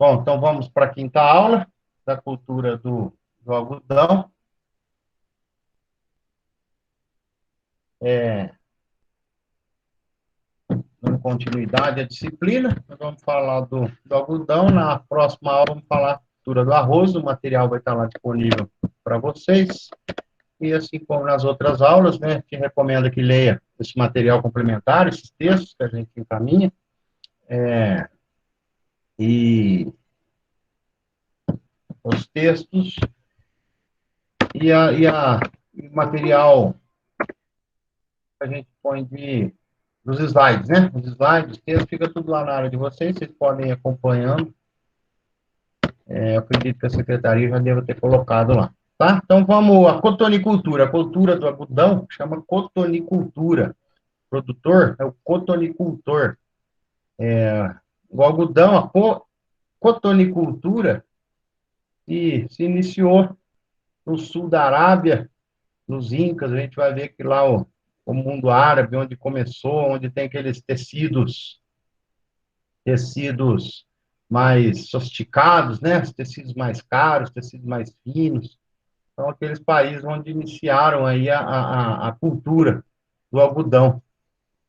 Bom, então vamos para a quinta aula da cultura do algodão. Dando continuidade à disciplina, nós vamos falar do algodão. Na próxima aula, vamos falar da cultura do arroz. O material vai estar lá disponível para vocês. E assim como nas outras aulas, né, te recomendo que leia esse material complementar, esses textos que a gente encaminha. E os textos e o material que a gente põe dos slides, né? Os slides, os textos, fica tudo lá na área de vocês podem ir acompanhando. Eu acredito que a secretaria já deva ter colocado lá, tá? Então, vamos à cotonicultura. A cultura do algodão chama cotonicultura. O produtor é o cotonicultor. O algodão, cotonicultura, se iniciou no sul da Arábia, nos Incas. A gente vai ver que lá o mundo árabe, onde começou, onde tem aqueles tecidos mais sofisticados, né? Os tecidos mais caros, tecidos mais finos. São aqueles países onde iniciaram aí a cultura do algodão.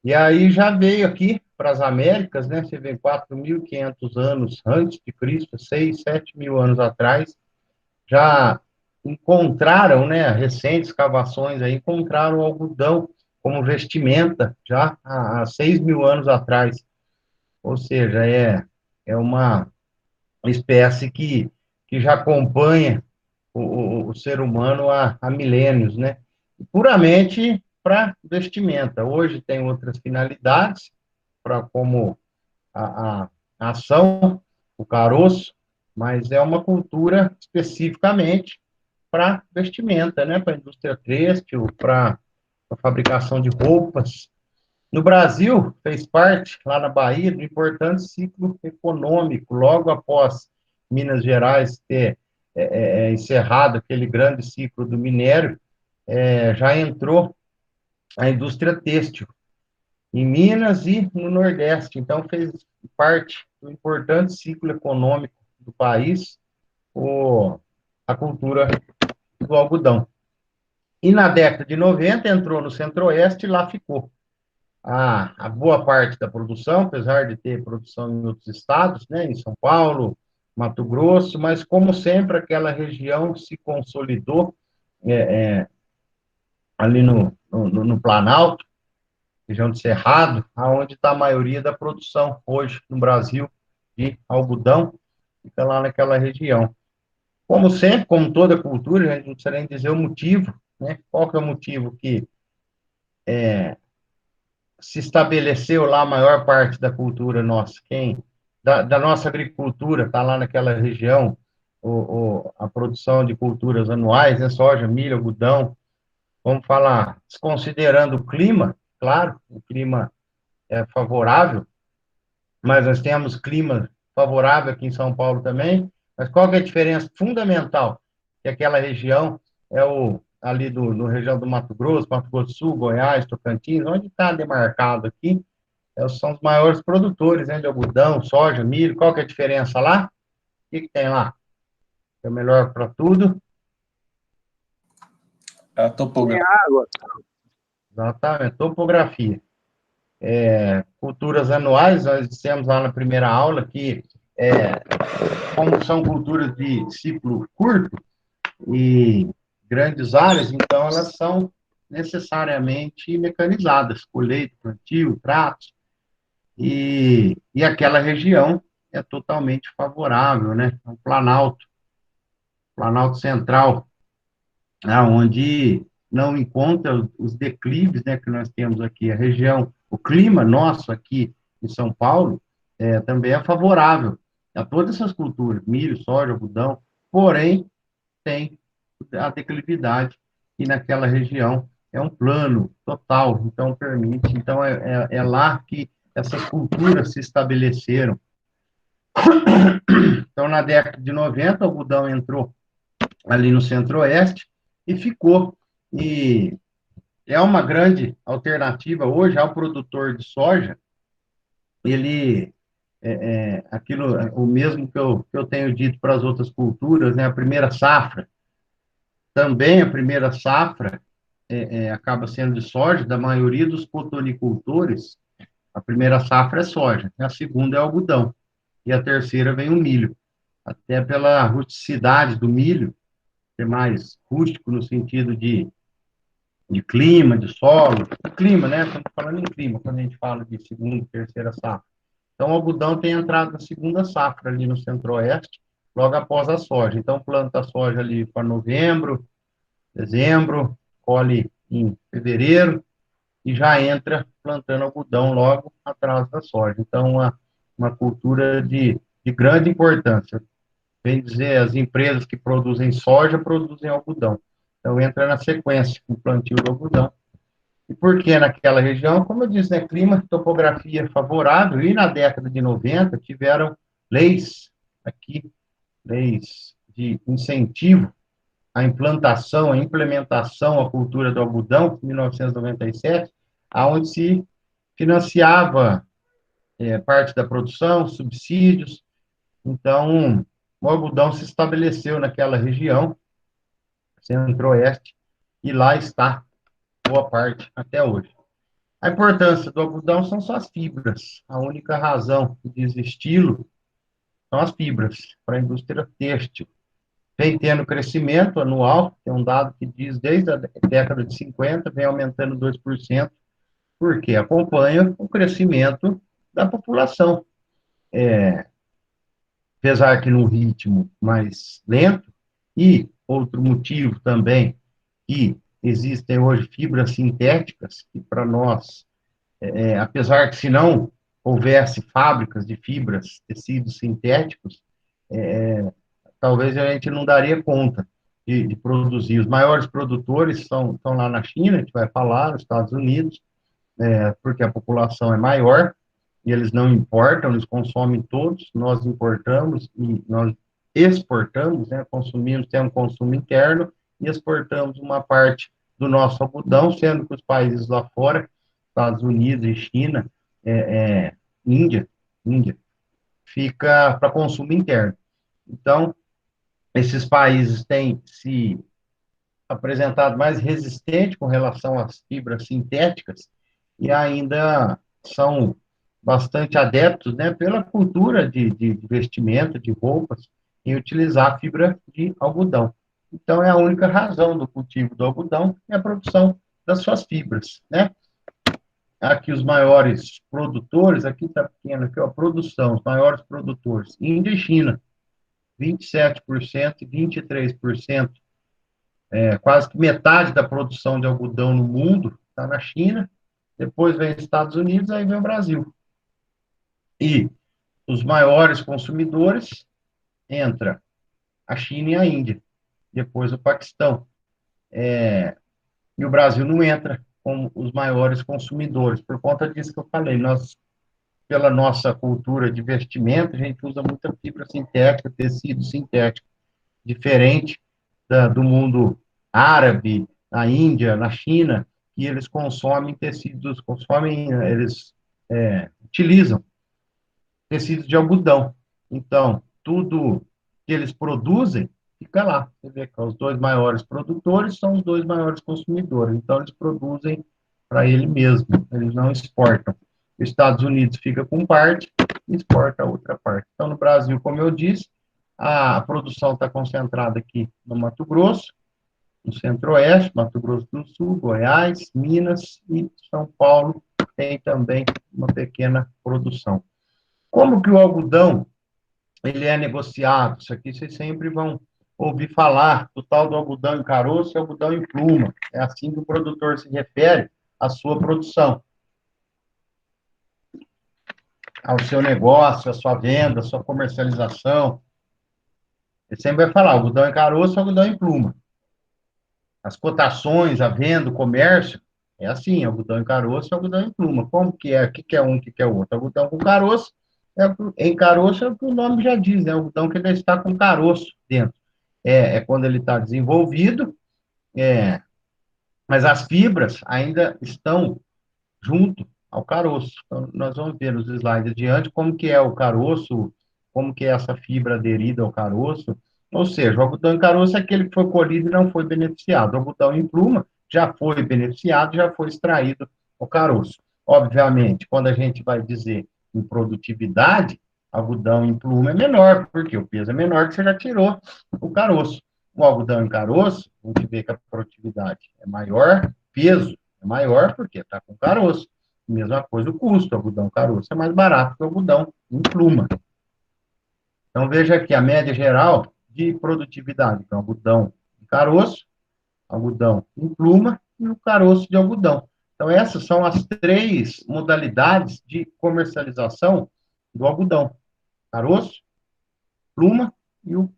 E aí já veio aqui para as Américas, né? Você vê 4.500 anos antes de Cristo, 6, 7 mil anos atrás, já encontraram, né? Recentes escavações aí encontraram o algodão como vestimenta já há 6 mil anos atrás. Ou seja, é uma espécie que já acompanha o ser humano há milênios, né? Puramente para vestimenta. Hoje tem outras finalidades, como a ação, o caroço, mas é uma cultura especificamente para vestimenta, né? Para a indústria têxtil, para a fabricação de roupas. No Brasil, fez parte, lá na Bahia, do importante ciclo econômico, logo após Minas Gerais ter encerrado aquele grande ciclo do minério, já entrou a indústria têxtil em Minas e no Nordeste. Então, fez parte do importante ciclo econômico do país, a cultura do algodão. E na década de 90, entrou no Centro-Oeste e lá ficou. A boa parte da produção, apesar de ter produção em outros estados, né, em São Paulo, Mato Grosso, mas, como sempre, aquela região se consolidou ali no Planalto, região de Cerrado, aonde está a maioria da produção hoje no Brasil de algodão, fica lá naquela região. Como sempre, como toda cultura, a gente não precisa nem dizer o motivo, né? Qual que é o motivo que se estabeleceu lá a maior parte da cultura nossa? Da nossa agricultura, está lá naquela região, a produção de culturas anuais, né? Soja, milho, algodão, vamos falar, desconsiderando o clima, claro, o clima é favorável, mas nós temos clima favorável aqui em São Paulo também, mas qual que é a diferença fundamental? Que aquela região ali no região do Mato Grosso do Sul, Goiás, Tocantins, onde está demarcado aqui, são os maiores produtores, né, de algodão, soja, milho. Qual que é a diferença lá? O que tem lá? É o melhor para tudo? A topografia. Tem água. Exatamente, topografia. Culturas anuais, nós dissemos lá na primeira aula que, como são culturas de ciclo curto e grandes áreas, então elas são necessariamente mecanizadas, colheita, plantio, trato, e aquela região é totalmente favorável, né? O Planalto Central, onde não encontra os declives, né, que nós temos aqui. A região, o clima nosso aqui em São Paulo também é favorável a todas essas culturas, milho, soja, algodão, porém tem a declividade e naquela região é um plano total, então permite, então é lá que essas culturas se estabeleceram. Então, na década de 90, o algodão entrou ali no Centro-Oeste e ficou. E é uma grande alternativa hoje ao produtor de soja. Ele aquilo, o mesmo que eu tenho dito para as outras culturas, né? A primeira safra, também a primeira safra acaba sendo de soja, da maioria dos cotonicultores, a primeira safra é soja, a segunda é algodão, e a terceira vem o milho. Até pela rusticidade do milho, ser mais rústico no sentido de clima, de solo, de clima, né? Estamos falando em clima, quando a gente fala de segunda, terceira safra. Então, o algodão tem entrado na segunda safra ali no centro-oeste, logo após a soja. Então, planta a soja ali para novembro, dezembro, colhe em fevereiro e já entra plantando algodão logo atrás da soja. Então, uma cultura de grande importância. Bem dizer, as empresas que produzem soja produzem algodão. Então, entra na sequência o plantio do algodão. E por que naquela região? Como eu disse, né, clima, topografia favorável, e na década de 90 tiveram leis aqui, leis de incentivo à implantação, à implementação à cultura do algodão, em 1997, aonde se financiava parte da produção, subsídios. Então, o algodão se estabeleceu naquela região, centro-oeste, e lá está boa parte até hoje. A importância do algodão são só as fibras. A única razão de existi-lo são as fibras para a indústria têxtil. Vem tendo crescimento anual, tem um dado que diz desde a década de 50, vem aumentando 2%, porque acompanha o crescimento da população. Apesar que num ritmo mais lento, e outro motivo também, que existem hoje fibras sintéticas, que para nós apesar que se não houvesse fábricas de fibras, tecidos sintéticos, talvez a gente não daria conta de produzir. Os maiores produtores estão lá na China, a gente vai falar, nos Estados Unidos, porque a população é maior, e eles não importam, eles consomem todos, nós importamos e nós exportamos, né, consumimos, temos consumo interno, e exportamos uma parte do nosso algodão, sendo que os países lá fora, Estados Unidos e China, é, é, Índia, Índia, fica para consumo interno. Então, esses países têm se apresentado mais resistente com relação às fibras sintéticas e ainda são bastante adeptos, né, pela cultura de vestimenta, de roupas, em utilizar fibra de algodão. Então, é a única razão do cultivo do algodão, é a produção das suas fibras, né? Aqui os maiores produtores, aqui está pequeno, aqui, ó, a produção, os maiores produtores, Índia e China, 27% e 23%, quase que metade da produção de algodão no mundo está na China, depois vem os Estados Unidos, aí vem o Brasil. E os maiores consumidores entra a China e a Índia, depois o Paquistão. E o Brasil não entra como os maiores consumidores, por conta disso que eu falei. Nós, pela nossa cultura de vestimento, a gente usa muita fibra sintética, tecido sintético, diferente do mundo árabe, na Índia, na China, que eles consomem tecidos, eles utilizam tecidos de algodão. Então, tudo que eles produzem fica lá. Você vê que os dois maiores produtores são os dois maiores consumidores. Então, eles produzem para ele mesmo, eles não exportam. Os Estados Unidos fica com parte e exporta a outra parte. Então, no Brasil, como eu disse, a produção está concentrada aqui no Mato Grosso, no Centro-Oeste, Mato Grosso do Sul, Goiás, Minas e São Paulo tem também uma pequena produção. Como que o algodão ele é negociado? Isso aqui vocês sempre vão ouvir falar do tal do algodão em caroço e algodão em pluma. É assim que o produtor se refere à sua produção, ao seu negócio, à sua venda, à sua comercialização. Ele sempre vai falar algodão em caroço e algodão em pluma. As cotações, a venda, o comércio, é assim, algodão em caroço e algodão em pluma. Como que é? O que que é um, o que que é o outro? Algodão com caroço, em caroço é o que o nome já diz, né? Algodão que ainda está com caroço dentro. É quando ele está desenvolvido, mas as fibras ainda estão junto ao caroço. Então, nós vamos ver nos slides adiante como que é o caroço, como que é essa fibra aderida ao caroço. Ou seja, o algodão em caroço é aquele que foi colhido e não foi beneficiado. O algodão em pluma já foi beneficiado, já foi extraído o caroço. Obviamente, quando a gente vai dizer em produtividade, algodão em pluma é menor, porque o peso é menor que você já tirou o caroço. O algodão em caroço, a gente vê que a produtividade é maior, peso é maior, porque está com caroço. Mesma coisa o custo, o algodão caroço é mais barato que o algodão em pluma. Então, veja aqui a média geral de produtividade. Então, algodão em caroço, algodão em pluma e o caroço de algodão. Então, essas são as três modalidades de comercialização do algodão: caroço, pluma e o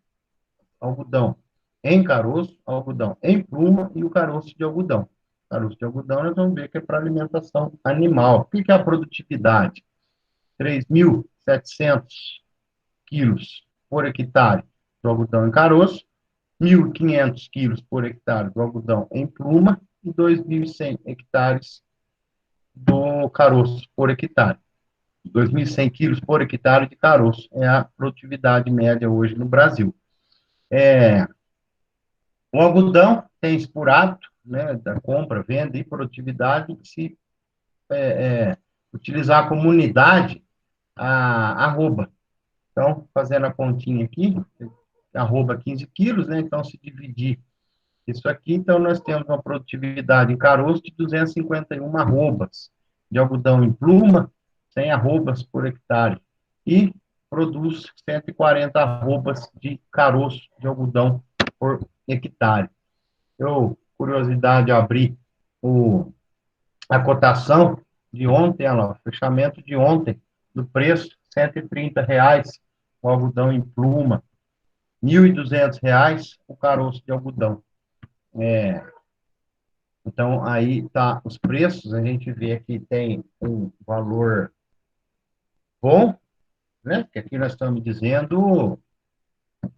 algodão em caroço, algodão em pluma e o caroço de algodão. Caroço de algodão, nós vamos ver que é para alimentação animal. O que é a produtividade? 3.700 quilos por hectare do algodão em caroço, 1.500 quilos por hectare do algodão em pluma e 2.100 hectares do caroço por hectare. 2.100 quilos por hectare de caroço é a produtividade média hoje no Brasil. O algodão tem por hábito, né, da compra, venda e produtividade, se utilizar a comunidade a arroba. Então, fazendo a continha aqui, arroba 15 quilos, né? Então, se dividir isso aqui, então nós temos uma produtividade em caroço de 251 arrobas, de algodão em pluma, 100 arrobas por hectare, e produz 140 arrobas de caroço de algodão por hectare. Eu, curiosidade, abri a cotação de ontem, olha lá, o fechamento de ontem, do preço, R$ 130 o algodão em pluma, R$ 1.200 o caroço de algodão. Então, aí tá os preços, a gente vê que tem um valor bom, né? Que aqui nós estamos dizendo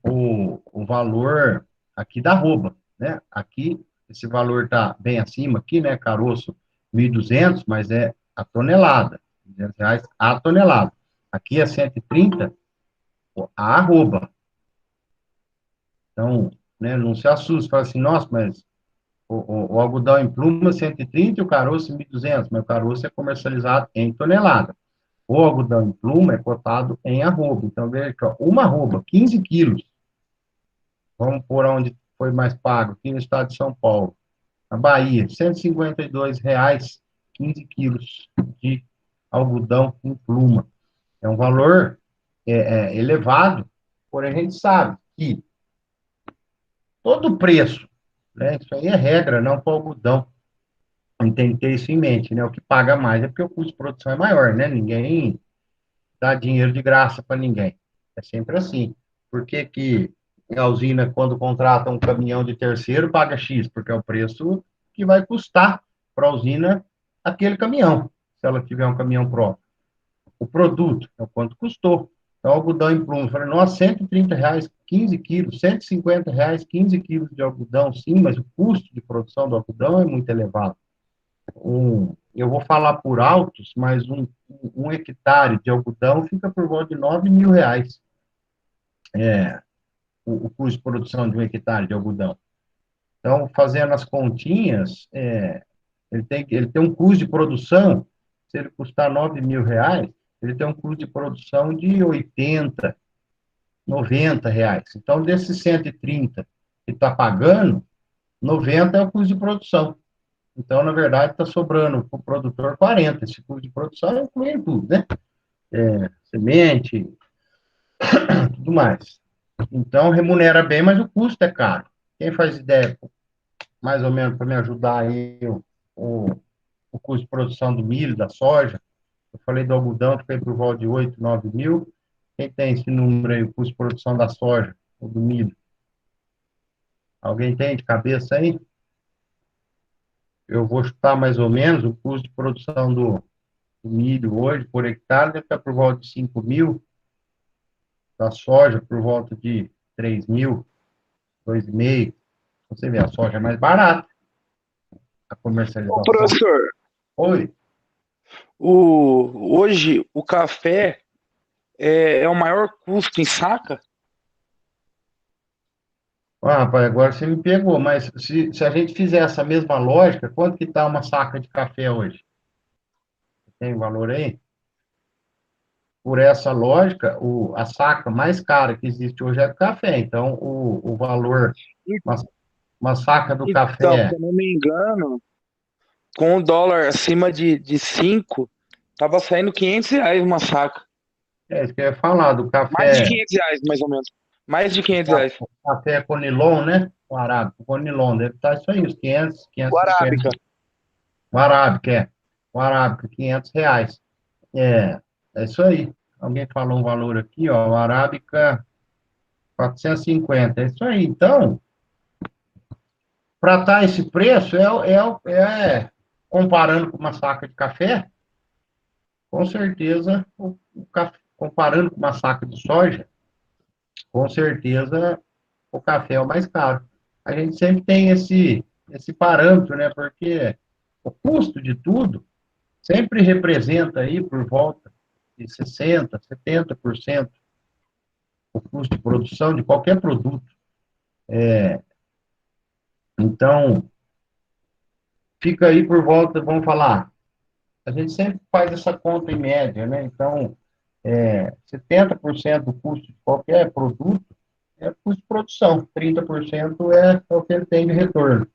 o valor aqui da arroba, né? Aqui, esse valor está bem acima aqui, né? Caroço 1.200, mas é a tonelada, R$ 200 a tonelada. Aqui é 130 a arroba. Então, né, não se assuste, fala assim, nossa, mas o algodão em pluma 130 e o caroço 1.200, mas o caroço é comercializado em tonelada. O algodão em pluma é cotado em arroba. Então, veja que ó, uma arroba, 15 quilos, vamos por onde foi mais pago, aqui no estado de São Paulo. Na Bahia, R$ 152, 15 quilos de algodão em pluma. É um valor elevado, porém a gente sabe que todo preço, né, isso aí é regra, não para o algodão. Tem que ter isso em mente, né? O que paga mais é porque o custo de produção é maior, né? Ninguém dá dinheiro de graça para ninguém. É sempre assim. Por que que a usina, quando contrata um caminhão de terceiro, paga X? Porque é o preço que vai custar para a usina aquele caminhão, se ela tiver um caminhão próprio. O produto é o quanto custou. Então, algodão em pluma, falei, nossa, R$ 130, 15 quilos, R$ 150, 15 quilos de algodão, sim, mas o custo de produção do algodão é muito elevado. Eu vou falar por altos, mas um hectare de algodão fica por volta de R$ 9.000, o custo de produção de um hectare de algodão. Então, fazendo as continhas, ele tem um custo de produção, se ele custar R$ 9.000, ele tem um custo de produção de 80, R$ 90. Então, desses 130 que está pagando, 90 é o custo de produção. Então, na verdade, está sobrando para o produtor 40. Esse custo de produção inclui tudo, né? Semente, tudo mais. Então, remunera bem, mas o custo é caro. Quem faz ideia, mais ou menos, para me ajudar aí, o custo de produção do milho, da soja? Eu falei do algodão, fiquei por volta de 8, 9 mil. Quem tem esse número aí, o custo de produção da soja ou do milho? Alguém tem de cabeça aí? Eu vou chutar mais ou menos o custo de produção do milho hoje, por hectare, deve estar por volta de 5 mil, da soja por volta de 3 mil, 2,5. Você vê, a soja é mais barata, a Ô, comercialização. professor, Oi, Hoje, o café é o maior custo em saca? Ah, rapaz, agora você me pegou, mas se a gente fizer essa mesma lógica, quanto que está uma saca de café hoje? Tem valor aí? Por essa lógica, a saca mais cara que existe hoje é do café. Então, o valor, E- uma, uma saca do Então, café, se eu não me engano, com o dólar acima de 5, tava saindo R$ 500 uma saca. é isso que eu ia falar, do Mais de café, R$ 500, mais ou menos. Mais de R$ 500. o café Conilon, né? O arábico, Conilon, deve estar isso aí, uns 500, O 550. Arábica. O arábico, é. O arábico, R$ 500. É, é isso aí. Alguém falou um valor aqui, ó, o arábica, 450. É isso aí. Então, para estar esse preço, comparando com uma saca de café, com certeza, comparando com uma saca de soja, com certeza o café é o mais caro. A gente sempre tem esse parâmetro, né? Porque o custo de tudo sempre representa aí por volta de 60%, 70% o custo de produção de qualquer produto. Então, fica aí por volta, vamos falar, a gente sempre faz essa conta em média, né? Então, 70% do custo de qualquer produto é custo de produção, 30% é o que ele tem de retorno.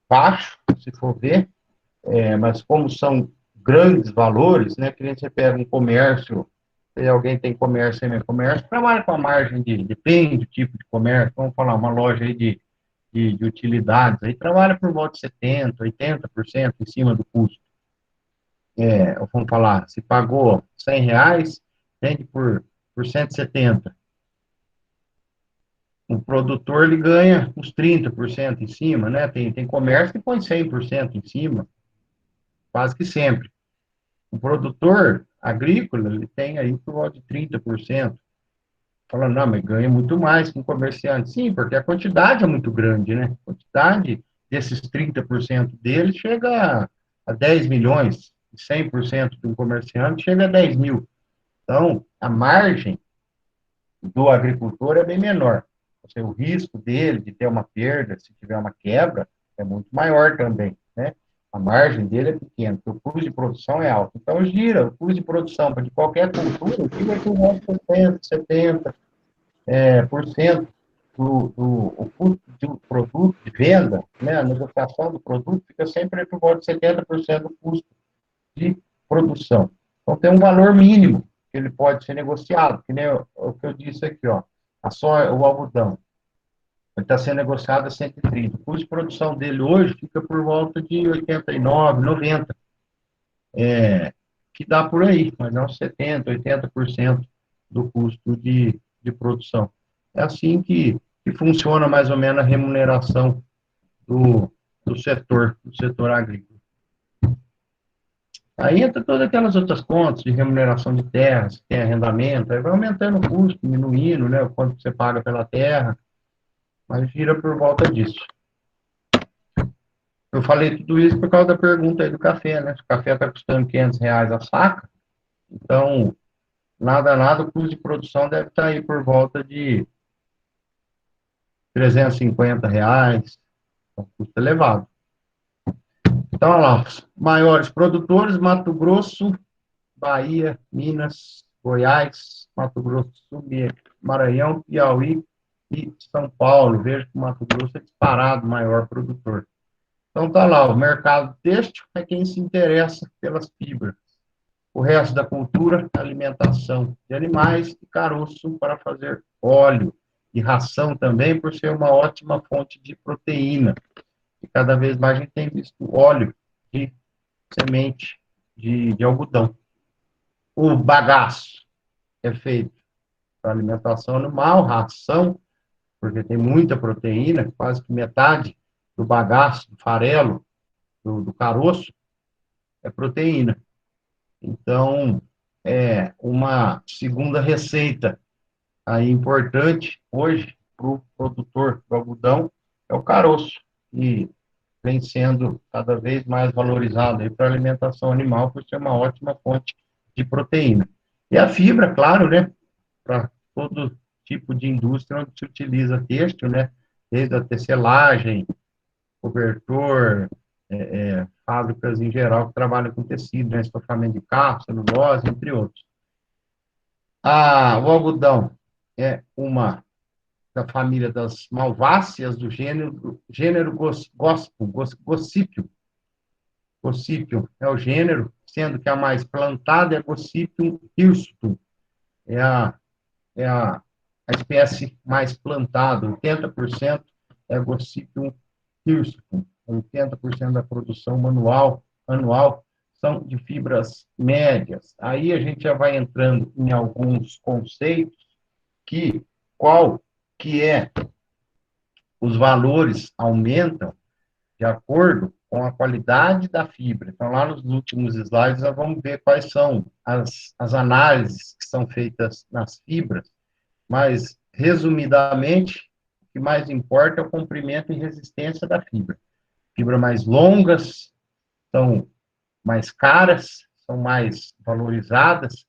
Baixo, se for ver, mas como são grandes valores, né? Que nem você pega um comércio, se alguém tem comércio, semi-comércio, trabalha com a margem depende do tipo de comércio, vamos falar, uma loja aí de utilidades, aí trabalha por volta de 70%, 80% em cima do custo. Vamos falar, se pagou R$ 100, vende por 170. O produtor, ele ganha uns 30% em cima, né? Tem comércio que põe 100% em cima, quase que sempre. O produtor agrícola, ele tem aí por volta de 30%. Falando, não, mas ganha muito mais que um comerciante. Sim, porque a quantidade é muito grande, né? A quantidade desses 30% dele chega a 10 milhões, 100% de um comerciante chega a 10 mil. Então, a margem do agricultor é bem menor. Ou seja, o risco dele de ter uma perda, se tiver uma quebra, é muito maior também, né? A margem dele é pequena, porque o custo de produção é alto. Então, gira, o custo de produção de qualquer cultura gira por volta de 60, 70% o custo do produto de venda, né? A negociação do produto fica sempre por volta de 70% do custo de produção. Então, tem um valor mínimo que ele pode ser negociado, que nem o que eu disse aqui, ó, o algodão. Ele está sendo negociado a 130. O custo de produção dele hoje fica por volta de 89, 90, que dá por aí, mas não 70, 80% do custo de produção. É assim que funciona mais ou menos a remuneração do, do setor agrícola. Aí entra todas aquelas outras contas de remuneração de terras, tem arrendamento, aí vai aumentando o custo, diminuindo, né, o quanto você paga pela terra, mas gira por volta disso. Eu falei tudo isso por causa da pergunta aí do café, né? O café está custando R$ 500 a saca, então, nada, o custo de produção deve estar aí por volta de R$ 350, um custo elevado. Então, olha lá, os maiores produtores, Mato Grosso, Bahia, Minas, Goiás, Mato Grosso do Sul, Maranhão, Piauí e São Paulo. Vejo que o Mato Grosso é disparado o maior produtor. Então tá lá, o mercado têxtil é quem se interessa pelas fibras. O resto da cultura, alimentação de animais e caroço para fazer óleo. E ração também, por ser uma ótima fonte de proteína. E cada vez mais a gente tem visto óleo de semente de algodão. O bagaço é feito para alimentação animal, ração, porque tem muita proteína, quase que metade do bagaço, do farelo, do caroço, é proteína. Então, uma segunda receita aí importante hoje para o produtor do algodão é o caroço. E vem sendo cada vez mais valorizado para a alimentação animal, por ser uma ótima fonte de proteína. E a fibra, claro, né, para todo tipo de indústria onde se utiliza têxtil, né, desde a tecelagem, cobertor, fábricas em geral que trabalham com tecido, né, estofamento de carro, celulose, entre outros. O algodão é uma da família das malváceas do gênero Gossypium. Gossypium é o gênero, sendo que a mais plantada é Gossypium hirsutum. É a espécie mais plantada, 80% é Gossypium hirsutum. 80% da produção anual são de fibras médias. Aí a gente já vai entrando em alguns conceitos qual que os valores aumentam de acordo com a qualidade da fibra. Então, lá nos últimos slides, nós vamos ver quais são as análises que são feitas nas fibras, mas, resumidamente, o que mais importa é o comprimento e resistência da fibra. Fibras mais longas são mais caras, são mais valorizadas.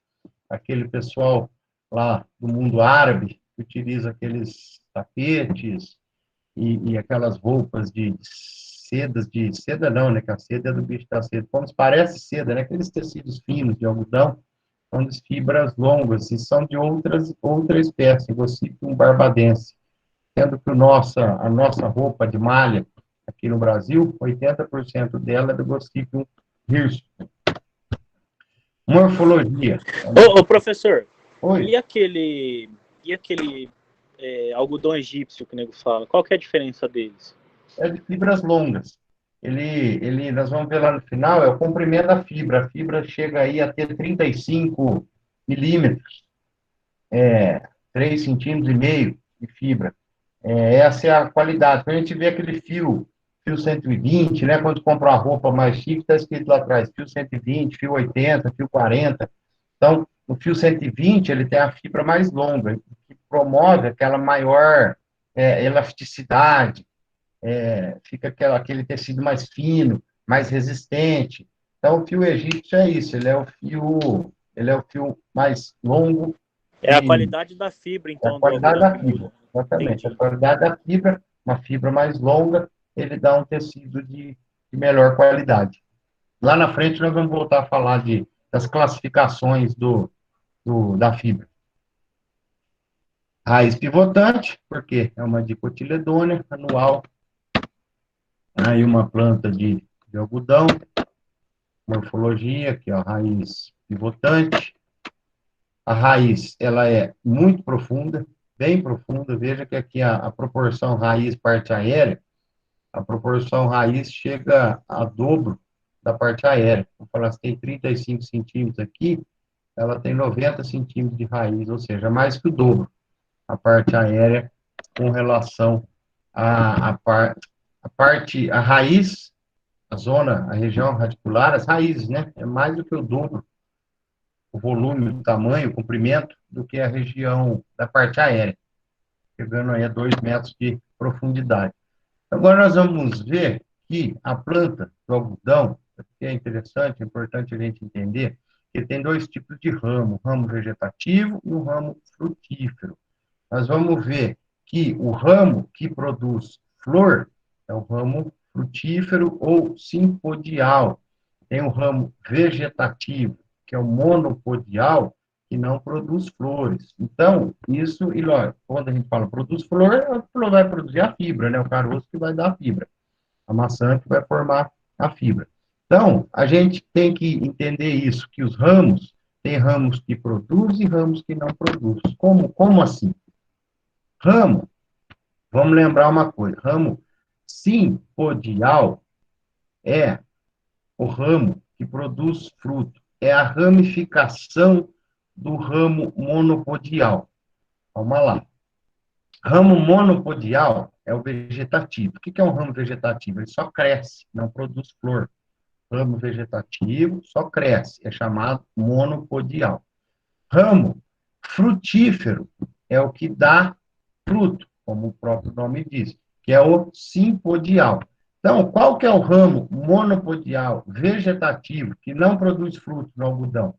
Aquele pessoal lá do mundo árabe que utiliza aqueles tapetes e aquelas roupas de seda não, né, que a seda é do bicho da seda, como se parece seda, né, aqueles tecidos finos de algodão, são de fibras longas e são de outra espécie, Gossypium barbadense, sendo que a nossa roupa de malha aqui no Brasil, 80% dela é do Gossypium hirsutum. Morfologia. Ô, professor, Oi. e aquele algodão egípcio que o nego fala? Qual que é a diferença deles? É de fibras longas. Nós vamos ver lá no final, é o comprimento da fibra. A fibra chega aí a ter 35 milímetros, 3,5 centímetros de fibra. Essa é a qualidade. Quando a gente vê aquele fio 120, né? Quando compra uma roupa mais chique, está escrito lá atrás, fio 120, fio 80, fio 40. Então, o fio 120, ele tem a fibra mais longa, que promove aquela maior elasticidade, fica aquele tecido mais fino, mais resistente. Então, o fio egípcio é isso, ele é o fio mais longo. É a qualidade da fibra, então, a qualidade do algodão da que muda. fibra, exatamente. Entendi. A qualidade da fibra, uma fibra mais longa, ele dá um tecido de melhor qualidade. Lá na frente, nós vamos voltar a falar das classificações da fibra. Raiz pivotante, porque é uma dicotiledônea anual. Aí uma planta de algodão. Morfologia, aqui, ó, raiz pivotante. A raiz, ela é muito profunda, bem profunda. Veja que aqui a proporção raiz parte aérea, a proporção raiz chega a dobro da parte aérea. Vamos falar, se tem 35 centímetros aqui, ela tem 90 centímetros de raiz, ou seja, mais que o dobro a parte aérea com relação à a raiz, a região radicular, as raízes, né? É mais do que o dobro, o volume, o tamanho, o comprimento, do que a região da parte aérea, chegando aí a 2 metros de profundidade. Agora nós vamos ver que a planta do algodão, que é interessante, é importante a gente entender, que tem dois tipos de ramo, o ramo vegetativo e o ramo frutífero. Nós vamos ver que o ramo que produz flor é o ramo frutífero ou simpodial. Tem o ramo vegetativo, que é o monopodial, que não produz flores. Então, quando a gente fala produz flor, a flor vai produzir a fibra, né? O caroço que vai dar a fibra. A maçã que vai formar a fibra. Então, a gente tem que entender isso, que tem ramos que produzem e ramos que não produzem. Como assim? Ramo, vamos lembrar uma coisa, ramo simpodial é o ramo que produz fruto, é a ramificação do ramo monopodial. Vamos lá. Ramo monopodial é o vegetativo. O que é um ramo vegetativo? Ele só cresce, não produz flor. Ramo vegetativo só cresce, é chamado monopodial. Ramo frutífero é o que dá fruto, como o próprio nome diz, que é o simpodial. Então, qual que é o ramo monopodial vegetativo que não produz fruto no algodão?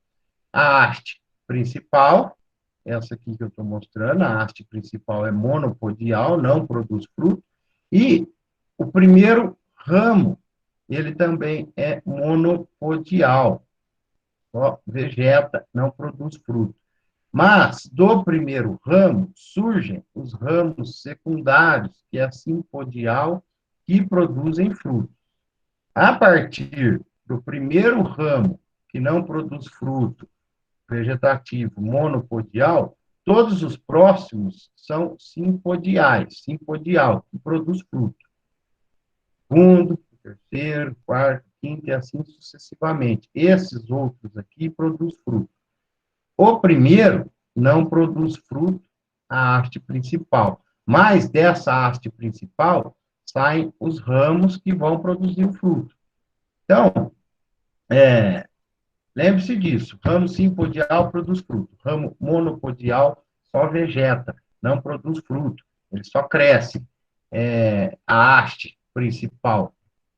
A haste principal, essa aqui que eu estou mostrando, a haste principal é monopodial, não produz fruto. E o primeiro ramo, ele também é monopodial, só vegeta, não produz fruto. Mas, do primeiro ramo, surgem os ramos secundários, que é a simpodial, que produzem fruto. A partir do primeiro ramo, que não produz fruto, vegetativo monopodial, todos os próximos são simpodiais, simpodial, que produz fruto. Segundo, terceiro, quarto, quinto e assim sucessivamente. Esses outros aqui produzem fruto. O primeiro não produz fruto, a haste principal. Mas dessa haste principal saem os ramos que vão produzir o fruto. Então, lembre-se disso, ramo simpodial produz fruto, ramo monopodial só vegeta, não produz fruto, ele só cresce. A haste principal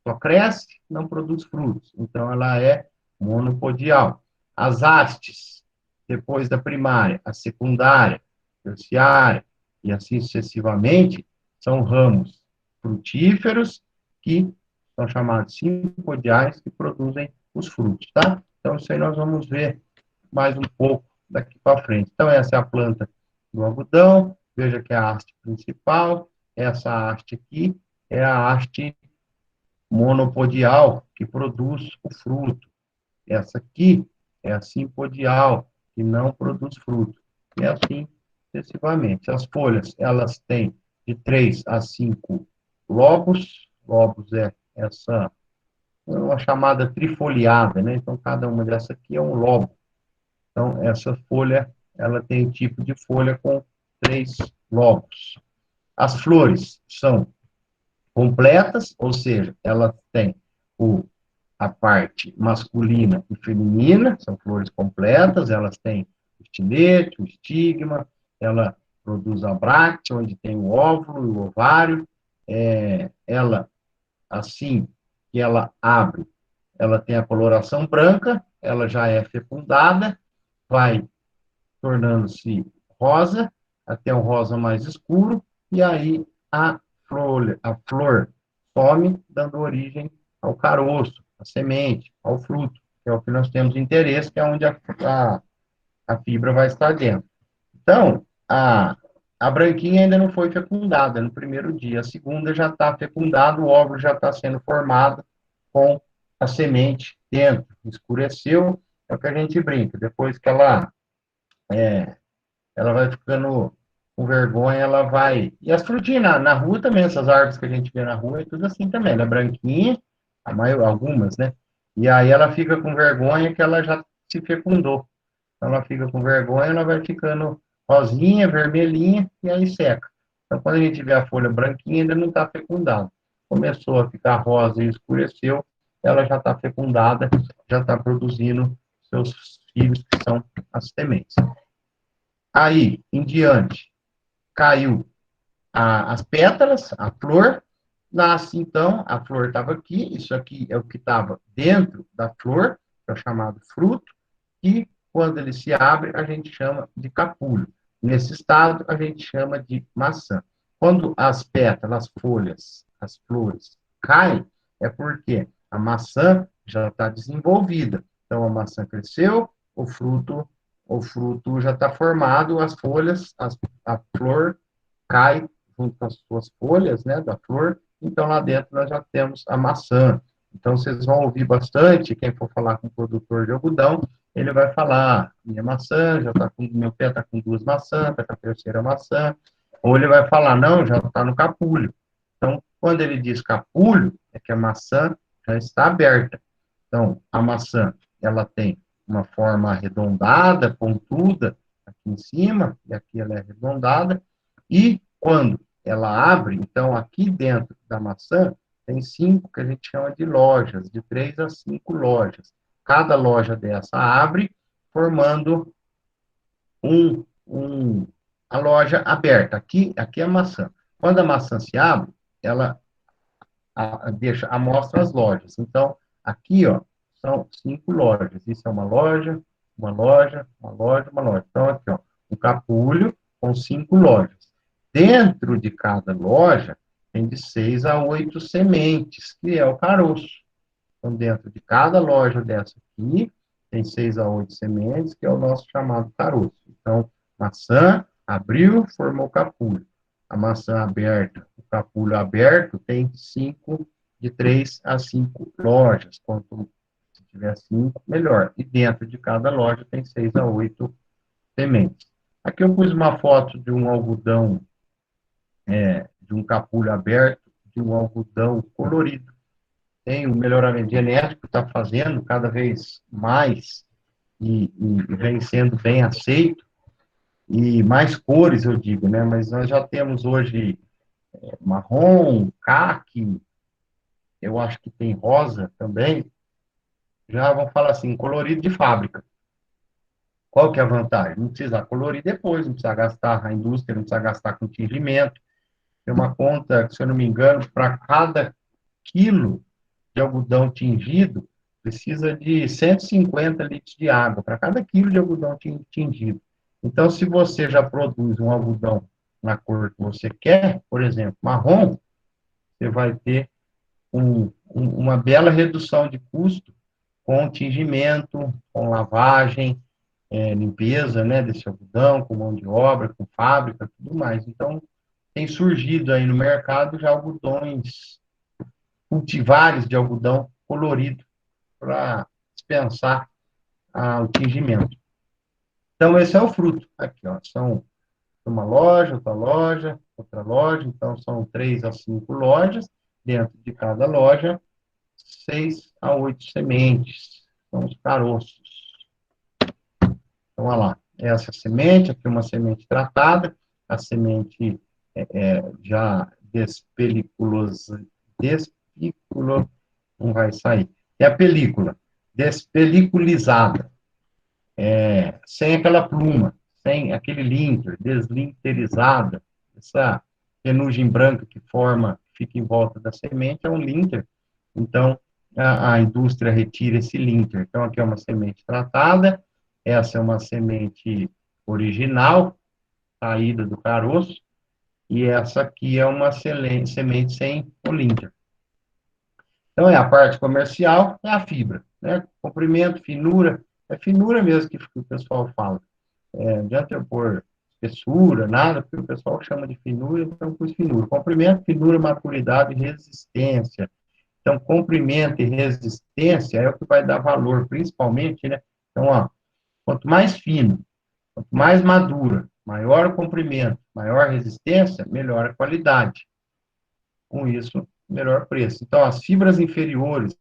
só cresce, não produz frutos, então ela é monopodial. As hastes, depois da primária, a secundária, terciária, e assim sucessivamente, são ramos frutíferos que são chamados simpodiais, que produzem os frutos, tá? Então, isso aí nós vamos ver mais um pouco daqui para frente. Então, essa é a planta do algodão, veja que é a haste principal, essa haste aqui é a haste monopodial, que produz o fruto. Essa aqui é a simpodial, que não produz fruto. E assim sucessivamente. As folhas, elas têm de 3 a 5 lobos. Lobos é essa, uma chamada trifoliada, né? Então, cada uma dessa aqui é um lobo. Então, essa folha, ela tem tipo de folha com 3 lobos. As flores são completas, ou seja, elas têm a parte masculina e feminina, são flores completas, elas têm o estilete, o estigma, ela produz a bráctea, onde tem o óvulo e o ovário, ela, assim que ela abre, ela tem a coloração branca, ela já é fecundada, vai tornando-se rosa, até um rosa mais escuro, e aí a flor some, dando origem ao caroço, à semente, ao fruto, que é o que nós temos interesse, que é onde a fibra vai estar dentro. Então, a branquinha ainda não foi fecundada no primeiro dia, a segunda já está fecundada, o óvulo já está sendo formado com a semente dentro, escureceu, é o que a gente brinca, depois que ela vai ficando com vergonha, ela vai. E as frutinhas na rua também, essas árvores que a gente vê na rua, é tudo assim também, ela é branquinha, algumas, né? E aí ela fica com vergonha que ela já se fecundou. Então ela fica com vergonha, ela vai ficando rosinha, vermelhinha, e aí seca. Então quando a gente vê a folha branquinha, ainda não está fecundada. Começou a ficar rosa e escureceu, ela já está fecundada, já está produzindo seus filhos, que são as sementes. Aí, em diante, caiu as pétalas, a flor, nasce então, a flor estava aqui, isso aqui é o que estava dentro da flor, que é o chamado fruto, e quando ele se abre, a gente chama de capulho. Nesse estado, a gente chama de maçã. Quando as pétalas, as folhas, as flores caem, é porque a maçã já está desenvolvida. Então, a maçã cresceu, o fruto já está formado, as folhas, a flor cai junto com as suas folhas, né, da flor, então lá dentro nós já temos a maçã. Então vocês vão ouvir bastante, quem for falar com o produtor de algodão, ele vai falar, minha maçã, meu pé está com 2 maçãs, está com a terceira maçã, ou ele vai falar, não, já está no capulho. Então, quando ele diz capulho, é que a maçã já está aberta. Então, a maçã, ela tem uma forma arredondada, pontuda, aqui em cima, e aqui ela é arredondada, e quando ela abre, então aqui dentro da maçã, tem 5 que a gente chama de lojas, de 3 a 5 lojas. Cada loja dessa abre, formando a loja aberta. Aqui é a maçã. Quando a maçã se abre, ela amostra as lojas. Então, aqui, ó, são 5 lojas. Isso é uma loja, uma loja, uma loja, uma loja. Então, aqui, ó, um capulho com 5 lojas. Dentro de cada loja, tem de 6 a 8 sementes, que é o caroço. Então, dentro de cada loja dessa aqui, tem 6 a 8 sementes, que é o nosso chamado caroço. Então, maçã, abriu, formou capulho. A maçã aberta, o capulho aberto, tem de 3 a 5 lojas. Quanto se tiver 5, melhor. E dentro de cada loja tem 6 a 8 sementes. Aqui eu pus uma foto de um algodão, de um capulho aberto, de um algodão colorido. Tem um melhoramento genético que está fazendo cada vez mais e vem sendo bem aceito, e mais cores, eu digo, né? Mas nós já temos hoje marrom, caqui, eu acho que tem rosa também, já vão falar assim, colorido de fábrica. Qual que é a vantagem? Não precisa colorir depois, não precisa gastar, a indústria não precisa gastar com tingimento. Tem uma conta, se eu não me engano, para cada quilo de algodão tingido, precisa de 150 litros de água para cada quilo de algodão tingido. Então, se você já produz um algodão na cor que você quer, por exemplo, marrom, você vai ter uma bela redução de custo com tingimento, com lavagem, limpeza, né, desse algodão, com mão de obra, com fábrica, tudo mais. Então, tem surgido aí no mercado já algodões, cultivares de algodão colorido para dispensar o tingimento. Então, esse é o fruto. Aqui, ó, são uma loja, outra loja, então são 3 a 5 lojas, dentro de cada loja, 6 a 8 sementes, são os caroços. Então, olha lá, essa semente, aqui uma semente tratada, a semente já não vai sair. É a película, despeliculizada, sem aquela pluma, sem aquele linter, deslinterizada, essa penugem branca que fica em volta da semente, é um linter. Então, a indústria retira esse linter. Então, aqui é uma semente tratada, essa é uma semente original, saída do caroço, e essa aqui é uma semente sem o linter. Então, a parte comercial, é a fibra, né? Comprimento, finura, é finura mesmo que o pessoal fala. Não adianta eu pôr espessura, nada, porque o pessoal chama de finura, então eu pus finura. Comprimento, finura, maturidade e resistência. Então, comprimento e resistência é o que vai dar valor, principalmente, né? Então, ó, quanto mais fino, quanto mais madura, maior o comprimento, maior a resistência, melhor a qualidade. Com isso, melhor preço. Então, as fibras inferiores,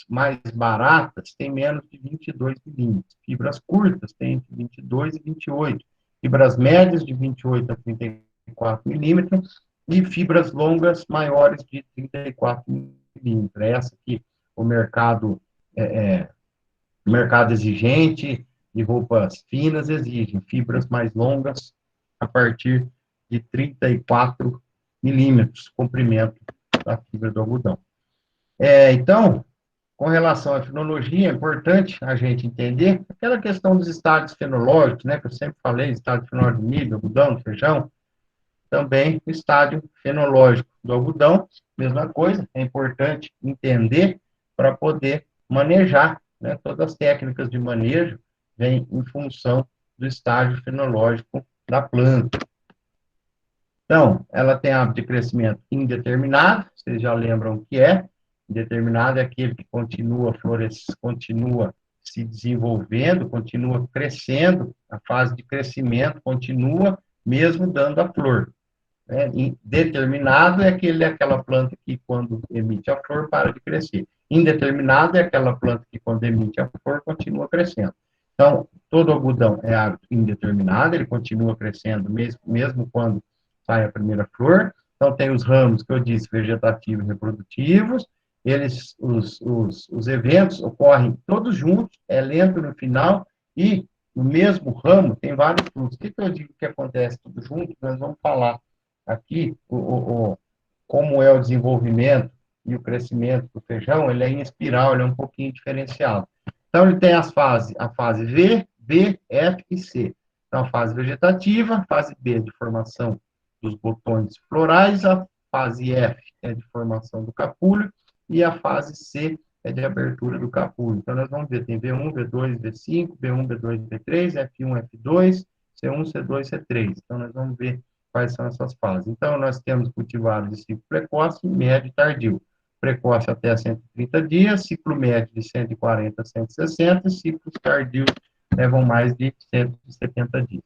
mais baratas, têm menos de 22 milímetros. Fibras curtas têm entre 22 e 28. Fibras médias, de 28 a 34 milímetros. E fibras longas, maiores, de 34 milímetros. Essa aqui, o mercado exigente de roupas finas exigem fibras mais longas a partir de 34 milímetros, comprimento da fibra do algodão. Então, com relação à fenologia, é importante a gente entender aquela questão dos estádios fenológicos, né, que eu sempre falei, estádio fenológico do milho, algodão, feijão, também o estádio fenológico do algodão, mesma coisa, é importante entender para poder manejar, né, todas as técnicas de manejo vêm em função do estágio fenológico da planta. Então, ela tem hábito de crescimento indeterminado, vocês já lembram o que é. Indeterminado é aquele que continua florescendo, continua se desenvolvendo, continua crescendo, a fase de crescimento continua mesmo dando a flor. Determinado é aquela planta que, quando emite a flor, para de crescer. Indeterminado é aquela planta que, quando emite a flor, continua crescendo. Então, todo algodão é hábito indeterminado, ele continua crescendo mesmo quando sai a primeira flor. Então, tem os ramos que eu disse, vegetativos e reprodutivos. Os eventos ocorrem todos juntos, é lento no final, e no mesmo ramo tem vários frutos. O que eu digo que acontece tudo junto? Nós vamos falar aqui como é o desenvolvimento e o crescimento do feijão, ele é em espiral, ele é um pouquinho diferenciado. Então, ele tem a fase V, B, F e C. Então, a fase vegetativa, a fase B de formação dos botões florais, a fase F é de formação do capúlio e a fase C é de abertura do capúlio. Então, nós vamos ver, tem V1, V2, V5, B1, B2, V3, F1, F2, C1, C2, C3. Então, nós vamos ver quais são essas fases. Então, nós temos cultivares de ciclo precoce, médio e tardio. Precoce até 130 dias, ciclo médio de 140 a 160, e ciclos tardios levam mais de 170 dias.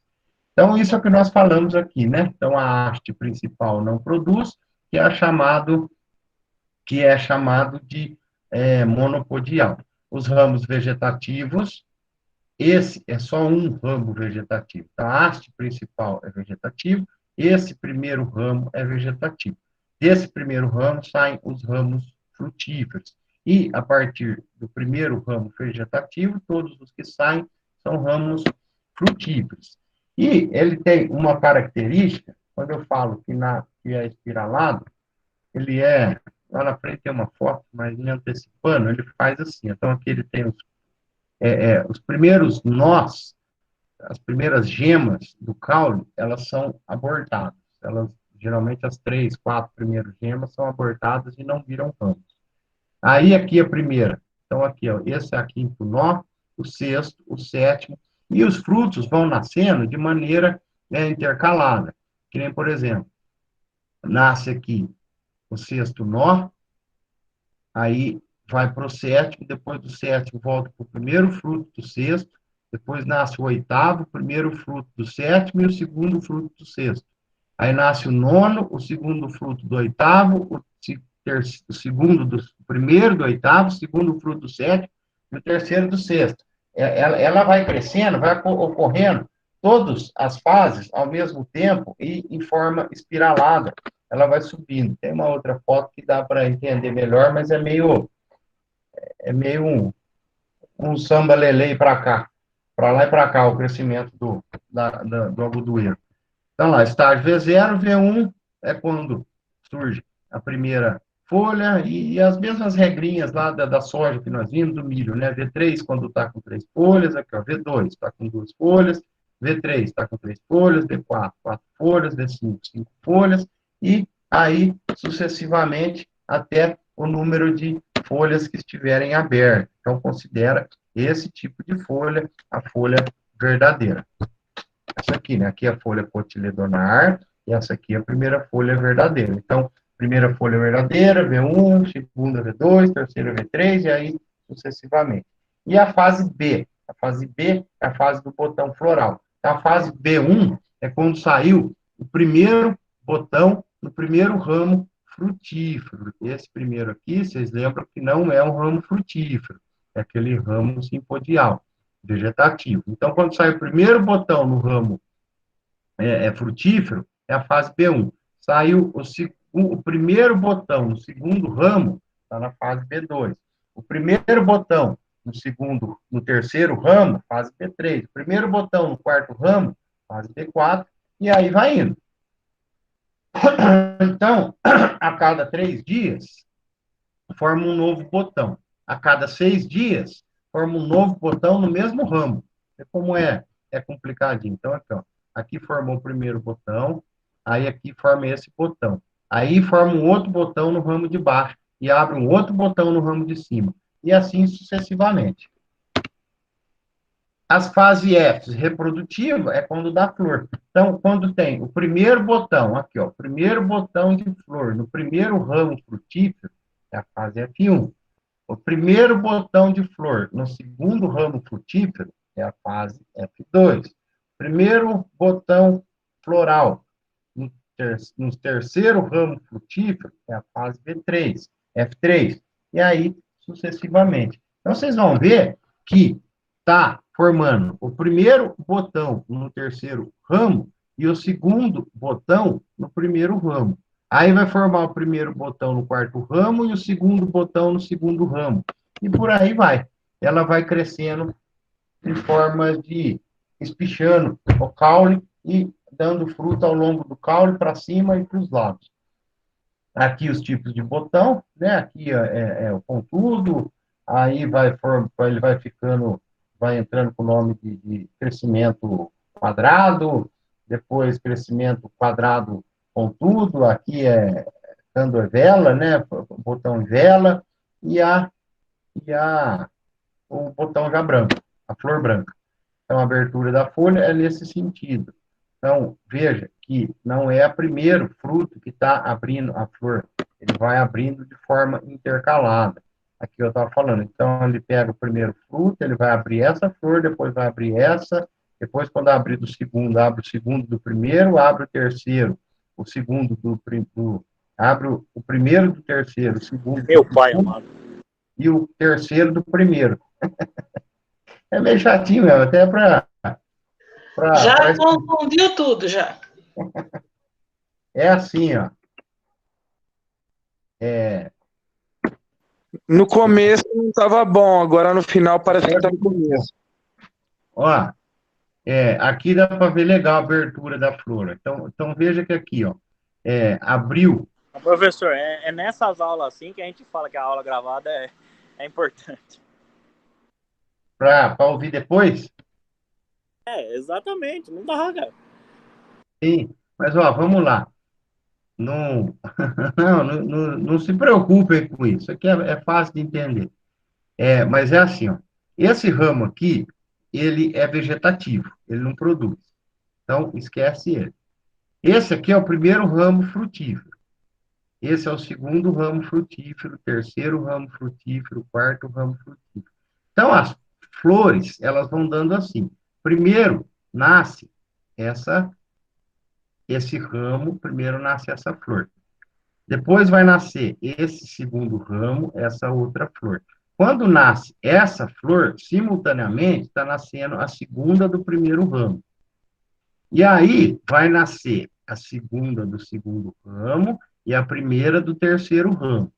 Então, isso é o que nós falamos aqui, né? Então, a haste principal não produz, que é chamado de monopodial. Os ramos vegetativos, esse é só um ramo vegetativo. Então, a haste principal é vegetativo, esse primeiro ramo é vegetativo. Desse primeiro ramo saem os ramos frutíferos. E, a partir do primeiro ramo vegetativo, todos os que saem são ramos frutíferos. E ele tem uma característica, quando eu falo que é espiralado, ele lá na frente tem uma foto, mas me antecipando, ele faz assim. Então, aqui ele tem os primeiros nós, as primeiras gemas do caule, elas são abortadas. Elas, geralmente, as 3, 4 primeiras gemas são abortadas e não viram ramos. Aí, aqui a primeira. Então, aqui, ó, esse é o quinto nó, o sexto, o sétimo, e os frutos vão nascendo de maneira intercalada. Que nem, por exemplo, nasce aqui o sexto nó, aí vai para o sétimo, depois do sétimo volta para o primeiro fruto do sexto, depois nasce o oitavo, o primeiro fruto do sétimo e o segundo fruto do sexto. Aí nasce o nono, o segundo fruto do oitavo, o segundo do primeiro do oitavo, o segundo fruto do sétimo e o terceiro do sexto. Ela vai crescendo, vai ocorrendo todas as fases ao mesmo tempo e em forma espiralada. Ela vai subindo. Tem uma outra foto que dá para entender melhor, mas é meio um samba lelei para lá e para cá, o crescimento do algodoeiro. Então, lá, estágio V0, V1 é quando surge a primeira folha e as mesmas regrinhas lá da soja que nós vimos, do milho, né? V3 quando está com 3 folhas, aqui, ó, V2 está com 2 folhas, V3 está com 3 folhas, V4, 4 folhas, V5, 5 folhas, e aí, sucessivamente, até o número de folhas que estiverem abertas. Então, considera esse tipo de folha a folha verdadeira. Essa aqui, né? Aqui é a folha cotiledonar, e essa aqui é a primeira folha verdadeira. Então, primeira folha verdadeira, V1, segunda V2, terceira V3, e aí sucessivamente. E a fase B? A fase B é a fase do botão floral. Então, a fase B1 é quando saiu o primeiro botão no primeiro ramo frutífero. Esse primeiro aqui, vocês lembram que não é um ramo frutífero, é aquele ramo simpodial, vegetativo. Então, quando sai o primeiro botão no ramo frutífero, é a fase B1. Saiu o primeiro botão no segundo ramo, está na fase B2. O primeiro botão no terceiro ramo, fase B3. O primeiro botão no quarto ramo, fase B4, e aí vai indo. Então, a cada 3 dias, forma um novo botão. A cada 6 dias, forma um novo botão no mesmo ramo. Como é complicadinho. Então, aqui, ó, aqui formou o primeiro botão, aí aqui forma esse botão. Aí forma um outro botão no ramo de baixo e abre um outro botão no ramo de cima. E assim sucessivamente. As fases F reprodutiva é quando dá flor. Então, quando tem o primeiro botão, aqui, ó, primeiro botão de flor no primeiro ramo frutífero, é a fase F1. O primeiro botão de flor no segundo ramo frutífero é a fase F2. Primeiro botão floral no terceiro ramo frutífero é a fase V3, F3. E aí, sucessivamente. Então, vocês vão ver que está formando o primeiro botão no terceiro ramo e o segundo botão no primeiro ramo. Aí vai formar o primeiro botão no quarto ramo e o segundo botão no segundo ramo. E por aí vai. Ela vai crescendo em forma de espichando o caule e dando fruto ao longo do caule para cima e para os lados. Aqui os tipos de botão, né? Aqui é o pontudo, aí ele vai ficando, vai entrando com o nome de crescimento quadrado, depois crescimento quadrado pontudo, aqui dando vela, né? Botão vela, e, a, o botão já branco, a flor branca. Então, a abertura da folha é nesse sentido. Então, veja que não é o primeiro fruto que está abrindo a flor, ele vai abrindo de forma intercalada. Aqui eu estava falando. Então, ele pega o primeiro fruto, ele vai abrir essa flor, depois vai abrir essa, depois, quando abrir do segundo, abre o segundo do primeiro, abre o terceiro, o segundo abre o primeiro do terceiro, o segundo do Meu pai segundo, amado. e o terceiro do primeiro. É meio chatinho mesmo, até para. Já confundiu tudo, já. É assim, ó. É, No começo não estava bom, agora no final parece que está no começo. ó, aqui dá para ver legal a abertura da flor. Então veja que aqui, ó, abriu. Professor, é nessas aulas assim que a gente fala que a aula gravada é importante. Para ouvir depois? Exatamente, não dá, cara. Sim, mas ó, vamos lá. Não, não se preocupem com isso. Aqui é fácil de entender. Mas é assim, ó. Esse ramo aqui, ele é vegetativo, ele não produz. Então, esquece ele. Esse aqui é o primeiro ramo frutífero. Esse é o segundo ramo frutífero, terceiro ramo frutífero, quarto ramo frutífero. Então, as flores, elas vão dando assim. Primeiro, nasce esse ramo, primeiro nasce essa flor. Depois vai nascer esse segundo ramo, essa outra flor. Quando nasce essa flor, simultaneamente está nascendo a segunda do primeiro ramo. E aí vai nascer a segunda do segundo ramo e a primeira do terceiro ramo.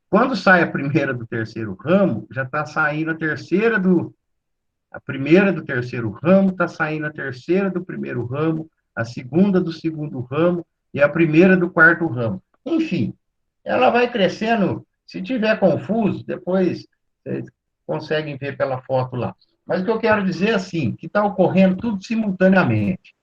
Quando sai a primeira do terceiro ramo, já está saindo a primeira do terceiro ramo, está saindo a terceira do primeiro ramo, a segunda do segundo ramo e a primeira do quarto ramo. Enfim, ela vai crescendo. Se tiver confuso, depois vocês conseguem ver pela foto lá. Mas o que eu quero dizer é assim, que está ocorrendo tudo simultaneamente.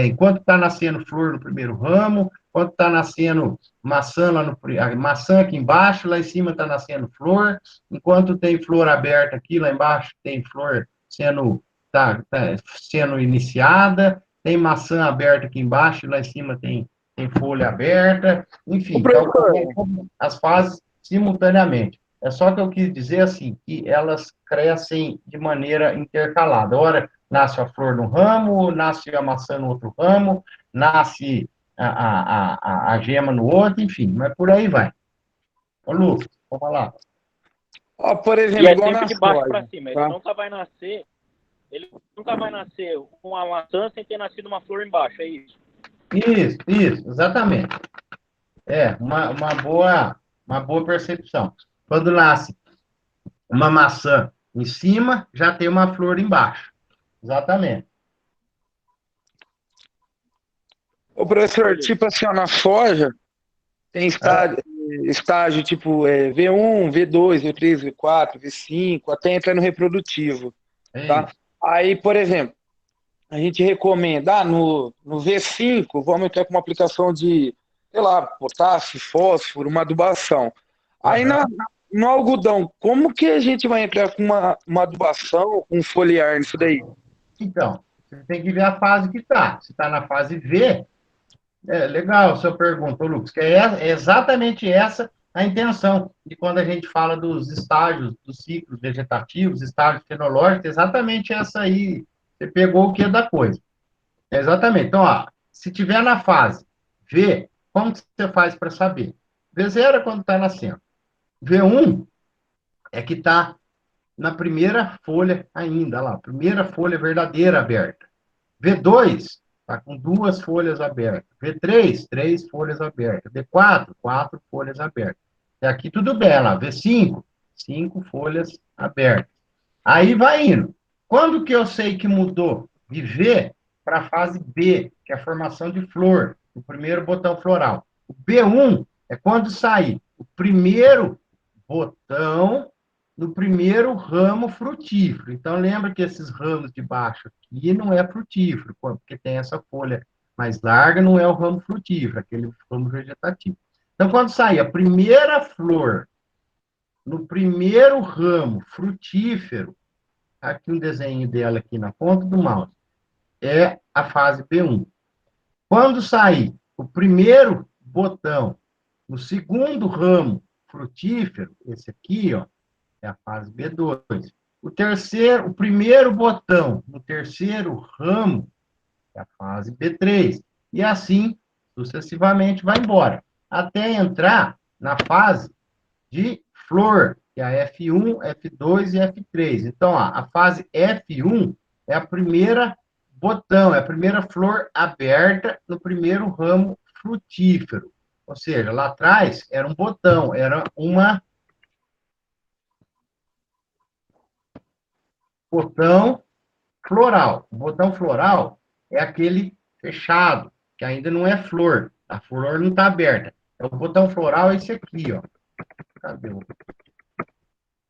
Enquanto está nascendo flor no primeiro ramo, enquanto está nascendo maçã a maçã aqui embaixo, lá em cima está nascendo flor, enquanto tem flor aberta aqui, lá embaixo tem flor tá sendo iniciada, tem maçã aberta aqui embaixo, lá em cima tem folha aberta, enfim, está ocorrendo as fases simultaneamente. É só que eu quis dizer assim, que elas crescem de maneira intercalada. Ora, nasce a flor no ramo, nasce a maçã no outro ramo, nasce a gema no outro, enfim, mas por aí vai. Ô, Lucas, vamos falar. Por E exemplo, é igual sempre na de baixo soja, para cima. tá? Ele nunca vai nascer com uma maçã sem ter nascido uma flor embaixo, é isso? Isso, exatamente. Uma boa percepção. Quando nasce uma maçã em cima, já tem uma flor embaixo. Exatamente. Ô, professor, tipo assim, ó, na soja, tem estágio tipo V1, V2, V3, V4, V5, até entrar no reprodutivo, tá? Isso. Aí, por exemplo, a gente recomenda, no V5, vamos entrar com uma aplicação de, sei lá, potássio, fósforo, uma adubação. Aí no algodão, como que a gente vai entrar com uma adubação, um foliar nisso daí? Então, você tem que ver a fase que está. Se está na fase V, legal a sua pergunta, Lucas, que é exatamente essa a intenção de quando a gente fala dos estágios, dos ciclos vegetativos, estágios fenológicos, exatamente essa aí. Você pegou o que é da coisa. Exatamente. Então, ó, se tiver na fase V, como que você faz para saber? V0 é quando está nascendo. V1 é que está na primeira folha ainda, lá, primeira folha verdadeira aberta. V2 está com 2 folhas abertas. V3, 3 folhas abertas. V4, 4 folhas abertas. E aqui tudo bem, lá. V5, 5 folhas abertas. Aí vai indo. Quando que eu sei que mudou de V para a fase B, que é a formação de flor, o primeiro botão floral? O B1 É quando sair o primeiro botão no primeiro ramo frutífero. Então, lembra que esses ramos de baixo aqui não é frutífero, porque tem essa folha mais larga, não é o ramo frutífero, aquele ramo vegetativo. Então, quando sair a primeira flor no primeiro ramo frutífero, aqui um desenho dela aqui na ponta do mouse, é a fase B1. Quando sair o primeiro botão no segundo ramo frutífero, esse aqui, ó, é a fase B2. O primeiro botão no terceiro ramo é a fase B3. E assim, sucessivamente, vai embora. Até entrar na fase de flor, que é a F1, F2 e F3. Então, ó, a fase F1 é a primeira botão, é a primeira flor aberta no primeiro ramo frutífero. Ou seja, lá atrás era um botão, era uma botão floral. O botão floral é aquele fechado, que ainda não é flor. A flor não está aberta. É o botão floral, é esse aqui, ó. Cadê o...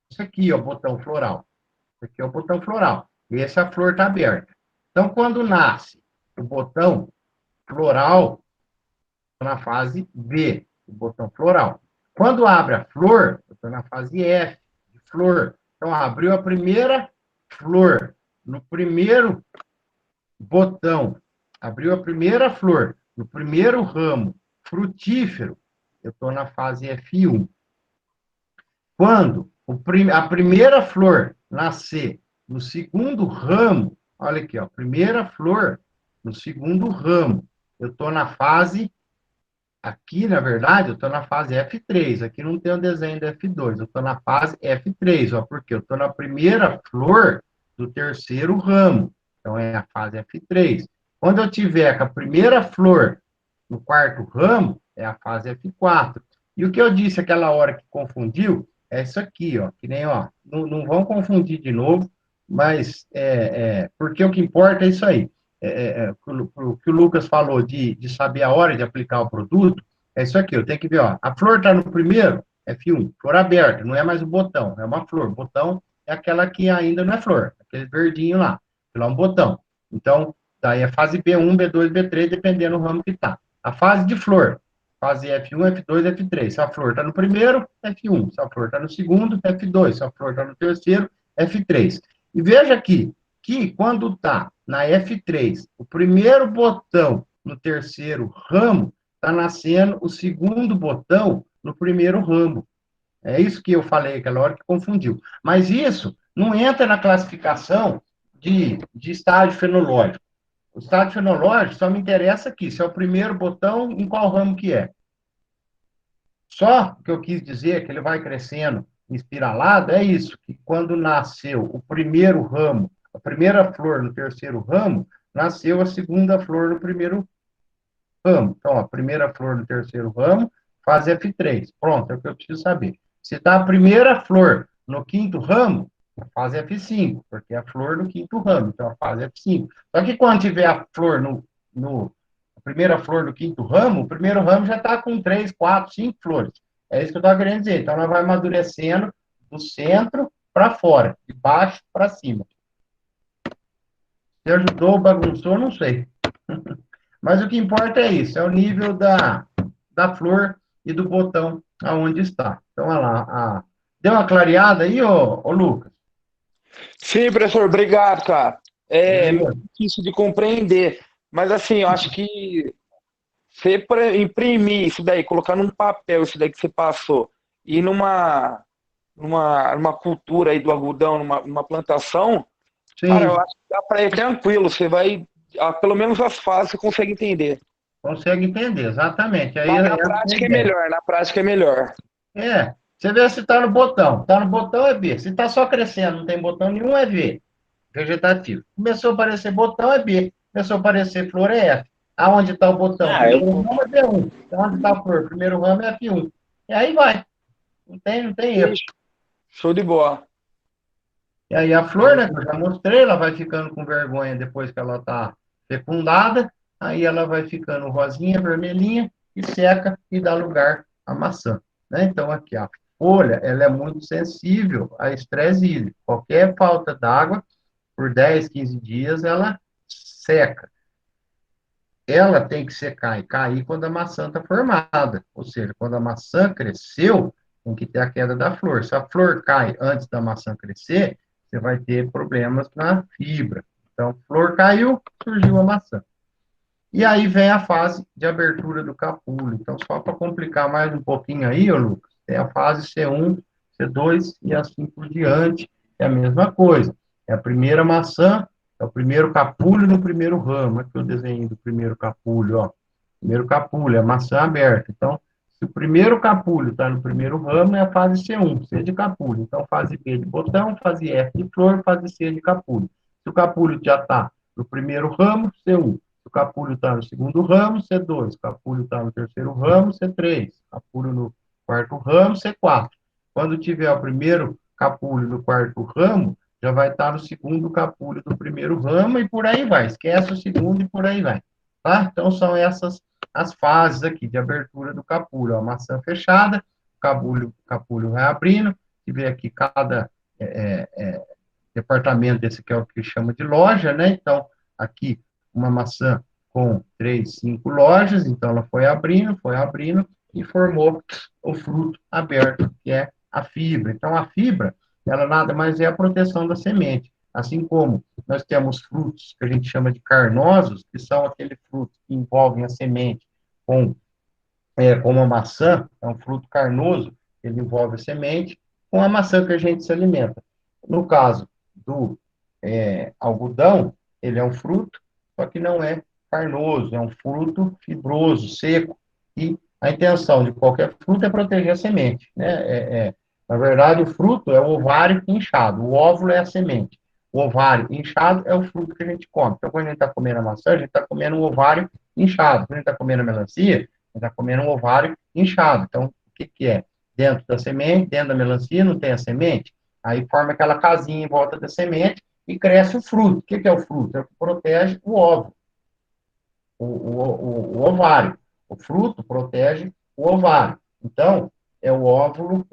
Isso aqui, ó, o botão floral. Esse aqui é o botão floral. E essa flor está aberta. Então, quando nasce o botão floral, estou na fase B, o botão floral. Quando abre a flor, eu estou na fase F, de flor. Então, abriu a primeira flor no primeiro botão, abriu a primeira flor no primeiro ramo frutífero, eu estou na fase F1. Quando a primeira flor nascer no segundo ramo, olha aqui, ó, primeira flor no segundo ramo, eu estou na fase, aqui, na verdade, eu estou na fase F3, aqui não tem o desenho do F2, eu estou na fase F3, ó, porque eu estou na primeira flor do terceiro ramo, então é a fase F3. Quando eu tiver com a primeira flor no quarto ramo, é a fase F4. E o que eu disse aquela hora que confundiu, é isso aqui, ó, que nem, ó, não vão confundir de novo, mas porque o que importa é isso aí. O que o Lucas falou de saber a hora de aplicar o produto, é isso aqui, eu tenho que ver, ó, a flor está no primeiro, F1, flor aberta, não é mais o botão, é uma flor. Botão é aquela que ainda não é flor, aquele verdinho lá, aquilo é um botão. Então, daí é fase B1, B2, B3, dependendo do ramo que está. A fase de flor, fase F1, F2, F3. Se a flor está no primeiro, F1. Se a flor está no segundo, F2. Se a flor está no terceiro, F3. E veja aqui, que quando está na F3, o primeiro botão no terceiro ramo, está nascendo o segundo botão no primeiro ramo. É isso que eu falei aquela hora que confundiu. Mas isso não entra na classificação de estágio fenológico. O estágio fenológico só me interessa aqui, se é o primeiro botão, em qual ramo que é. Só que eu quis dizer que ele vai crescendo espiralado, é isso, que quando nasceu o primeiro ramo, a primeira flor no terceiro ramo, nasceu a segunda flor no primeiro ramo. Então, a primeira flor no terceiro ramo, fase F3. Pronto, é o que eu preciso saber. Se está a primeira flor no quinto ramo, a fase F5, porque é a flor no quinto ramo, então a fase F5. Só que quando tiver a flor a primeira flor no quinto ramo, o primeiro ramo já está com 3, 4, 5 flores. É isso que eu estou querendo dizer. Então, ela vai amadurecendo do centro para fora, de baixo para cima. Se ajudou ou bagunçou, não sei. Mas o que importa é isso, é o nível da flor e do botão aonde está. Então, olha lá. Deu uma clareada aí, ô Lucas? Sim, professor, obrigado, cara. É muito difícil de compreender, mas assim, eu acho que você imprimir isso daí, colocar num papel isso daí que você passou, e numa cultura aí do algodão, numa plantação, Sim. Cara, eu acho que dá para ir tranquilo, você vai, pelo menos as fases você consegue entender. Consegue entender, exatamente. Aí, Mas na prática é melhor, na prática é melhor. Você vê se está no botão. Está no botão é B. Se está só crescendo, não tem botão nenhum, é V. Vegetativo. Começou a aparecer botão, é B. Começou a aparecer flor, é F. Aonde está o botão? Primeiro ramo é B1. Então, onde está a flor? Primeiro ramo é F1. E aí vai. Não tem erro. Show de bola. E aí a flor, né, que eu já mostrei, ela vai ficando com vergonha depois que ela está fecundada. Aí ela vai ficando rosinha, vermelhinha, e seca e dá lugar a maçã, né? Então, aqui, a folha, ela é muito sensível a estresse hídrico. Qualquer falta d'água, por 10, 15 dias, ela seca. Ela tem que secar e cair quando a maçã está formada. Ou seja, quando a maçã cresceu, tem que ter a queda da flor. Se a flor cai antes da maçã crescer, você vai ter problemas na fibra. Então, flor caiu, surgiu a maçã. E aí vem a fase de abertura do capulho. Então, só para complicar mais um pouquinho aí, ô Lucas, tem a fase C1, C2 e assim por diante. É a mesma coisa. É a primeira maçã, é o primeiro capulho no primeiro ramo. Aqui o desenho do primeiro capulho, ó. Primeiro capulho, é a maçã aberta. Então, se o primeiro capulho está no primeiro ramo, é a fase C1, C de capulho. Então, fase B de botão, fase F de flor, fase C de capulho. Se o capulho já está no primeiro ramo, C1. O capulho está no segundo ramo, C2. O capulho está no terceiro ramo, C3. O capulho no quarto ramo, C4. Quando tiver o primeiro capulho no quarto ramo, já vai estar no segundo capulho do primeiro ramo e por aí vai. Esquece o segundo e por aí vai. Tá? Então, são essas as fases aqui de abertura do capulho. A maçã fechada, o capulho vai abrindo. Se vê aqui cada departamento, esse aqui é o que chama de loja, né? Então, aqui uma maçã com 3, 5 lojas, então ela foi abrindo e formou o fruto aberto, que é a fibra. Então, a fibra, ela nada mais é a proteção da semente. Assim como nós temos frutos que a gente chama de carnosos, que são aqueles frutos que envolvem a semente como a maçã, é um fruto carnoso, ele envolve a semente, com a maçã que a gente se alimenta. No caso do algodão, ele é um fruto, só que não é carnoso, é um fruto fibroso, seco, e a intenção de qualquer fruto é proteger a semente, né? Na verdade, o fruto é o ovário inchado, o óvulo é a semente. O ovário inchado é o fruto que a gente come. Então, quando a gente está comendo a maçã, a gente está comendo um ovário inchado. Quando a gente está comendo a melancia, a gente está comendo um ovário inchado. Então, o que é? Dentro da semente, dentro da melancia, não tem a semente, aí forma aquela casinha em volta da semente, e cresce o fruto. O que é o fruto? É o que protege o óvulo, o ovário. O fruto protege o ovário. Então, é o óvulo,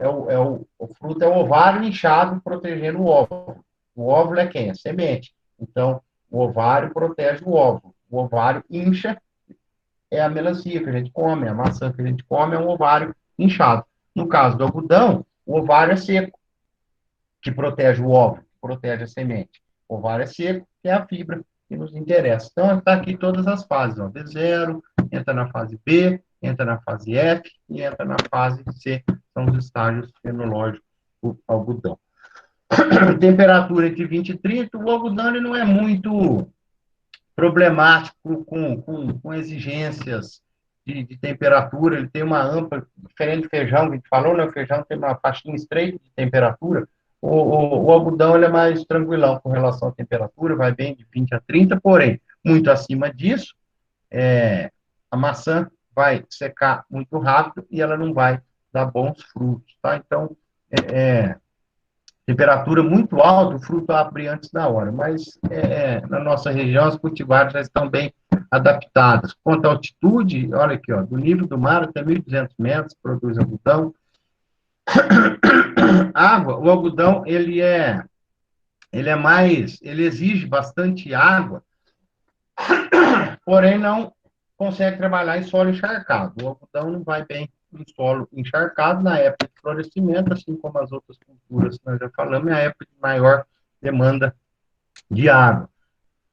o fruto é o ovário inchado protegendo o óvulo. O óvulo é quem? A semente. Então, o ovário protege o óvulo. O ovário incha, é a melancia que a gente come, a maçã que a gente come é um ovário inchado. No caso do algodão, o ovário é seco, que protege o óvulo, que protege a semente. O ovário é seco, que é a fibra que nos interessa. Então, está aqui todas as fases. Ó. B0, entra na fase B, entra na fase F e entra na fase C. São os estágios fenológicos do algodão. Temperatura entre 20 e 30, o algodão ele não é muito problemático com exigências de temperatura, ele tem uma ampla, diferente do feijão, que a gente falou, né? O feijão tem uma faixinha estreita de temperatura, o algodão ele é mais tranquilão com relação à temperatura, vai bem de 20 a 30, porém, muito acima disso, a maçã vai secar muito rápido e ela não vai dar bons frutos, tá? Então, temperatura muito alta, o fruto abre antes da hora, mas na nossa região as cultivares já estão bem adaptadas. Quanto à altitude, olha aqui, ó, do nível do mar até 1.200 metros, produz algodão. Água, o algodão, ele exige bastante água, porém não consegue trabalhar em solo encharcado. O algodão não vai bem em solo encharcado na época de florescimento, assim como as outras culturas que nós já falamos, é a época de maior demanda de água.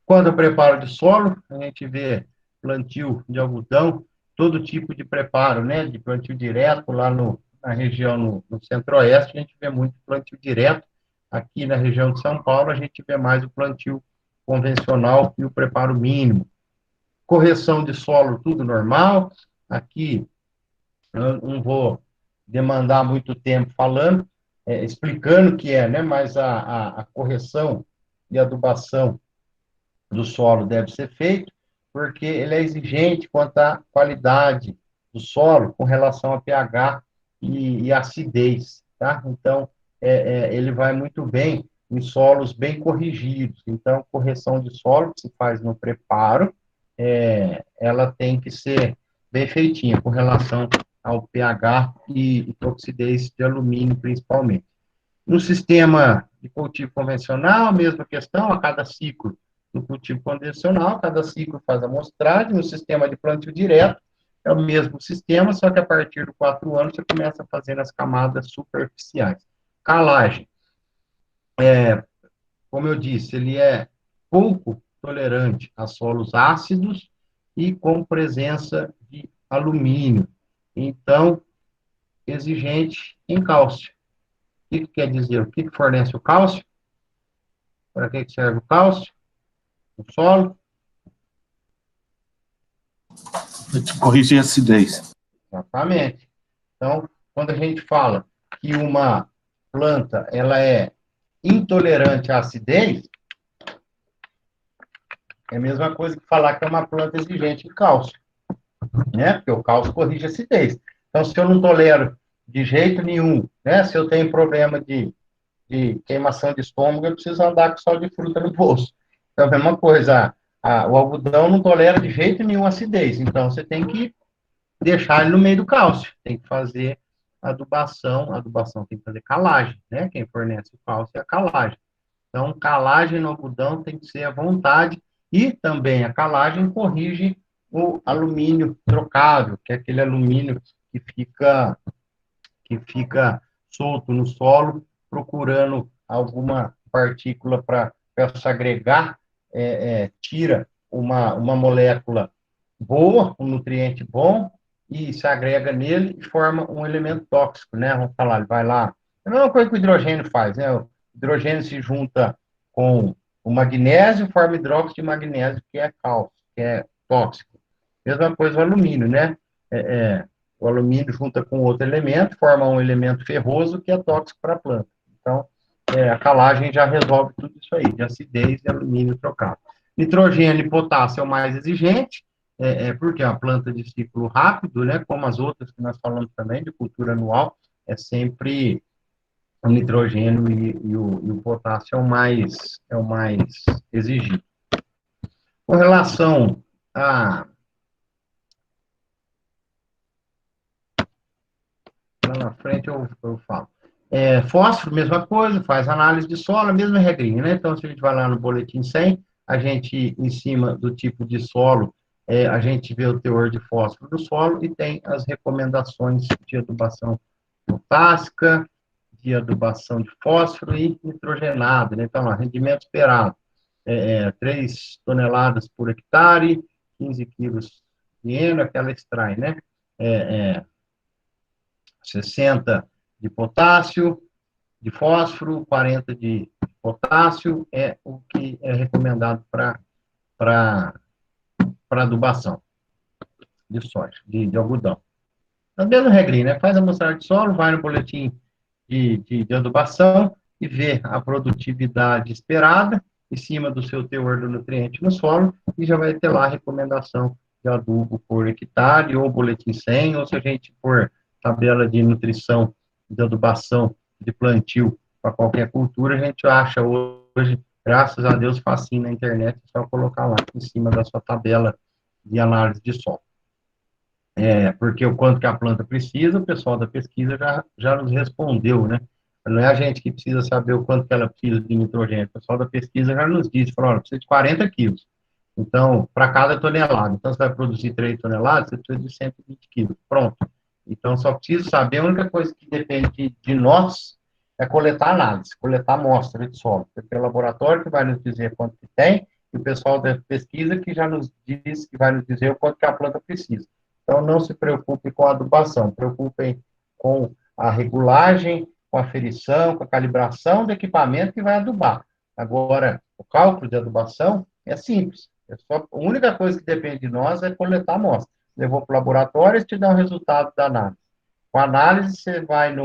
Quando eu preparo de solo, a gente vê plantio de algodão, todo tipo de preparo, né, de plantio direto, lá na região no centro-oeste, a gente vê muito plantio direto. Aqui na região de São Paulo, a gente vê mais o plantio convencional e o preparo mínimo. Correção de solo, tudo normal. Aqui, eu não vou demandar muito tempo falando, explicando o que é, né? Mas a correção e adubação do solo deve ser feito, porque ele é exigente quanto à qualidade do solo com relação a pH e acidez, tá? Então, ele vai muito bem em solos bem corrigidos. Então, correção de solo que se faz no preparo, ela tem que ser bem feitinha com relação ao pH e toxidez de alumínio, principalmente. No sistema de cultivo convencional, mesma questão, a cada ciclo no cultivo convencional, cada ciclo faz amostragem. No sistema de plantio direto, é o mesmo sistema, só que a partir de 4 anos você começa a fazer as camadas superficiais. Calagem. Como eu disse, ele é pouco tolerante a solos ácidos e com presença de alumínio. Então, exigente em cálcio. O que quer dizer? O que fornece o cálcio? Para que serve o cálcio? O solo? Corrigir a acidez. Exatamente. Então, quando a gente fala que uma planta ela é intolerante à acidez, é a mesma coisa que falar que é uma planta exigente em cálcio, né? Porque o cálcio corrige a acidez. Então, se eu não tolero de jeito nenhum, né? Se eu tenho problema de queimação de estômago, eu preciso andar com sal de fruta no bolso. Então, a mesma coisa, o algodão não tolera de jeito nenhum acidez, então você tem que deixar ele no meio do cálcio, tem que fazer adubação tem que fazer calagem, né? Quem fornece o cálcio é a calagem. Então, calagem no algodão tem que ser à vontade, e também a calagem corrige o alumínio trocável, que é aquele alumínio que fica solto no solo, procurando alguma partícula para se agregar, tira uma molécula boa, um nutriente bom, e se agrega nele e forma um elemento tóxico, né? Vamos falar, ele vai lá. É a mesma coisa que o hidrogênio faz, né? O hidrogênio se junta com o magnésio, forma hidróxido de magnésio, que é cálcio, que é tóxico. Mesma coisa o alumínio, né? O alumínio junta com outro elemento, forma um elemento ferroso que é tóxico para a planta. Então, a calagem já resolve tudo isso aí, de acidez e alumínio trocado. Nitrogênio e potássio é o mais exigente, porque é uma planta de ciclo rápido, né, como as outras que nós falamos também, de cultura anual, é sempre o nitrogênio e o potássio é o mais exigido. Com relação a... Lá na frente eu falo. Fósforo, mesma coisa, faz análise de solo, a mesma regrinha, né? Então, se a gente vai lá no boletim 100, a gente, em cima do tipo de solo, a gente vê o teor de fósforo do solo e tem as recomendações de adubação potássica, de adubação de fósforo e nitrogenado, né? Então, rendimento esperado, 3 toneladas por hectare, 15 quilos de N, aquela extrai, né? 60 de potássio, de fósforo, 40 de potássio, é o que é recomendado para adubação de soja, de algodão. A mesma regrinha, né? Faz a amostragem de solo, vai no boletim de adubação e vê a produtividade esperada em cima do seu teor do nutriente no solo e já vai ter lá a recomendação de adubo por hectare, ou boletim 100, ou se a gente for tabela de nutrição, de adubação, de plantio para qualquer cultura, a gente acha hoje, graças a Deus, facinho na internet, é só colocar lá em cima da sua tabela de análise de solo. Porque o quanto que a planta precisa, o pessoal da pesquisa já nos respondeu, né? Não é a gente que precisa saber o quanto que ela precisa de nitrogênio, o pessoal da pesquisa já nos disse, falou, precisa de 40 quilos. Então, para cada tonelada. Então, você vai produzir 3 toneladas, você precisa de 120 quilos. Pronto. Então, só preciso saber, a única coisa que depende de nós é coletar análise, coletar amostra de solo. Porque é o laboratório que vai nos dizer quanto que tem, e o pessoal da pesquisa que já nos diz, que vai nos dizer o quanto que a planta precisa. Então, não se preocupe com a adubação, preocupem com a regulagem, com a aferição, com a calibração do equipamento que vai adubar. Agora, o cálculo de adubação é simples. A única coisa que depende de nós é coletar a amostra. Levou para o laboratório e te dá o resultado da análise. Com a análise, você vai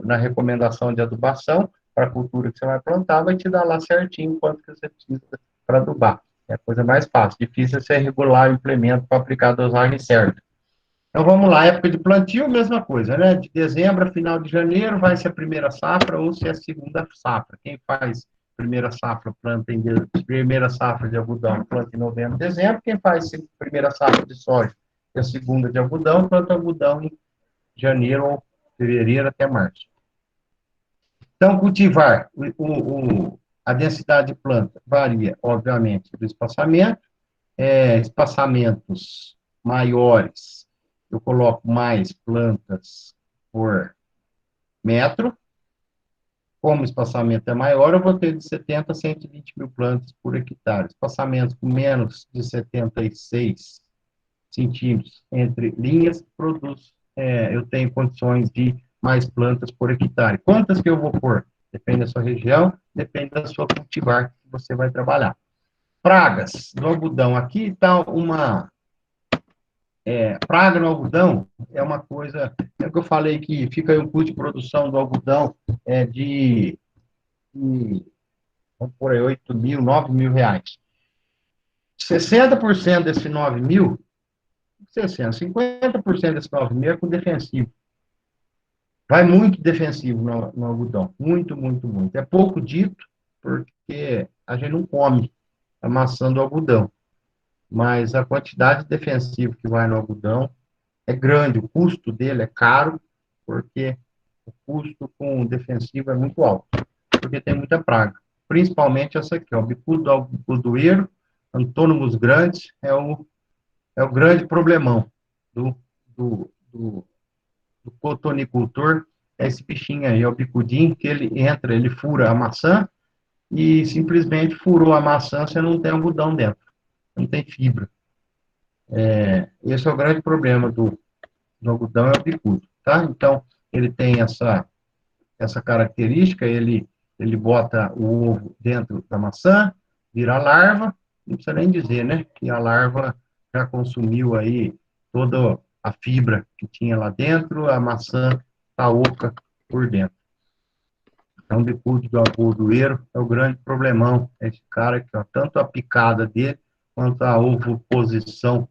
na recomendação de adubação para a cultura que você vai plantar, vai te dar lá certinho quanto que você precisa para adubar. É a coisa mais fácil. Difícil é você regular o implemento para aplicar a dosagem certa. Então, vamos lá. Época de plantio, mesma coisa, né? De dezembro a final de janeiro, vai ser a primeira safra ou se é a segunda safra. Quem faz primeira safra, planta em primeira safra de algodão, planta em novembro, dezembro. Quem faz primeira safra de soja, que é a segunda de algodão, planta algodão em janeiro ou fevereiro até março. Então, cultivar, a densidade de planta varia, obviamente, do espaçamento. Espaçamentos maiores, eu coloco mais plantas por metro. Como o espaçamento é maior, eu vou ter de 70 a 120 mil plantas por hectare. Espaçamentos com menos de 76 centímetros entre linhas, eu tenho condições de mais plantas por hectare. Quantas que eu vou pôr? Depende da sua região, depende da sua cultivar que você vai trabalhar. Pragas do algodão. Aqui está uma... praga no algodão é uma coisa... É o que eu falei que fica aí um custo de produção do algodão vamos por aí, 8 mil, 9 mil reais. 60% desse 9 mil, 50% desse 9 mil é com defensivo. Vai muito defensivo no algodão. Muito, muito, muito. É pouco dito, porque a gente não come a maçã do algodão. Mas a quantidade de defensivo que vai no algodão é grande. O custo dele é caro, porque o custo com o defensivo é muito alto. Porque tem muita praga. Principalmente essa aqui, ó, o bicudo do algodoeiro, antônimos grandes, é o grande problemão do cotonicultor, é esse bichinho aí, é o bicudinho, que ele entra, ele fura a maçã, e simplesmente furou a maçã, você não tem algodão dentro, não tem fibra. Esse é o grande problema do algodão, é o bicudo, tá? Então, ele tem essa característica, ele bota o ovo dentro da maçã, vira larva, não precisa nem dizer, né, que a larva já consumiu aí toda a fibra que tinha lá dentro, a maçã está oca por dentro. Então, o bicudo do algodoeiro é o grande problemão, esse cara que, ó, tanto a picada dele, quanto a ovoposição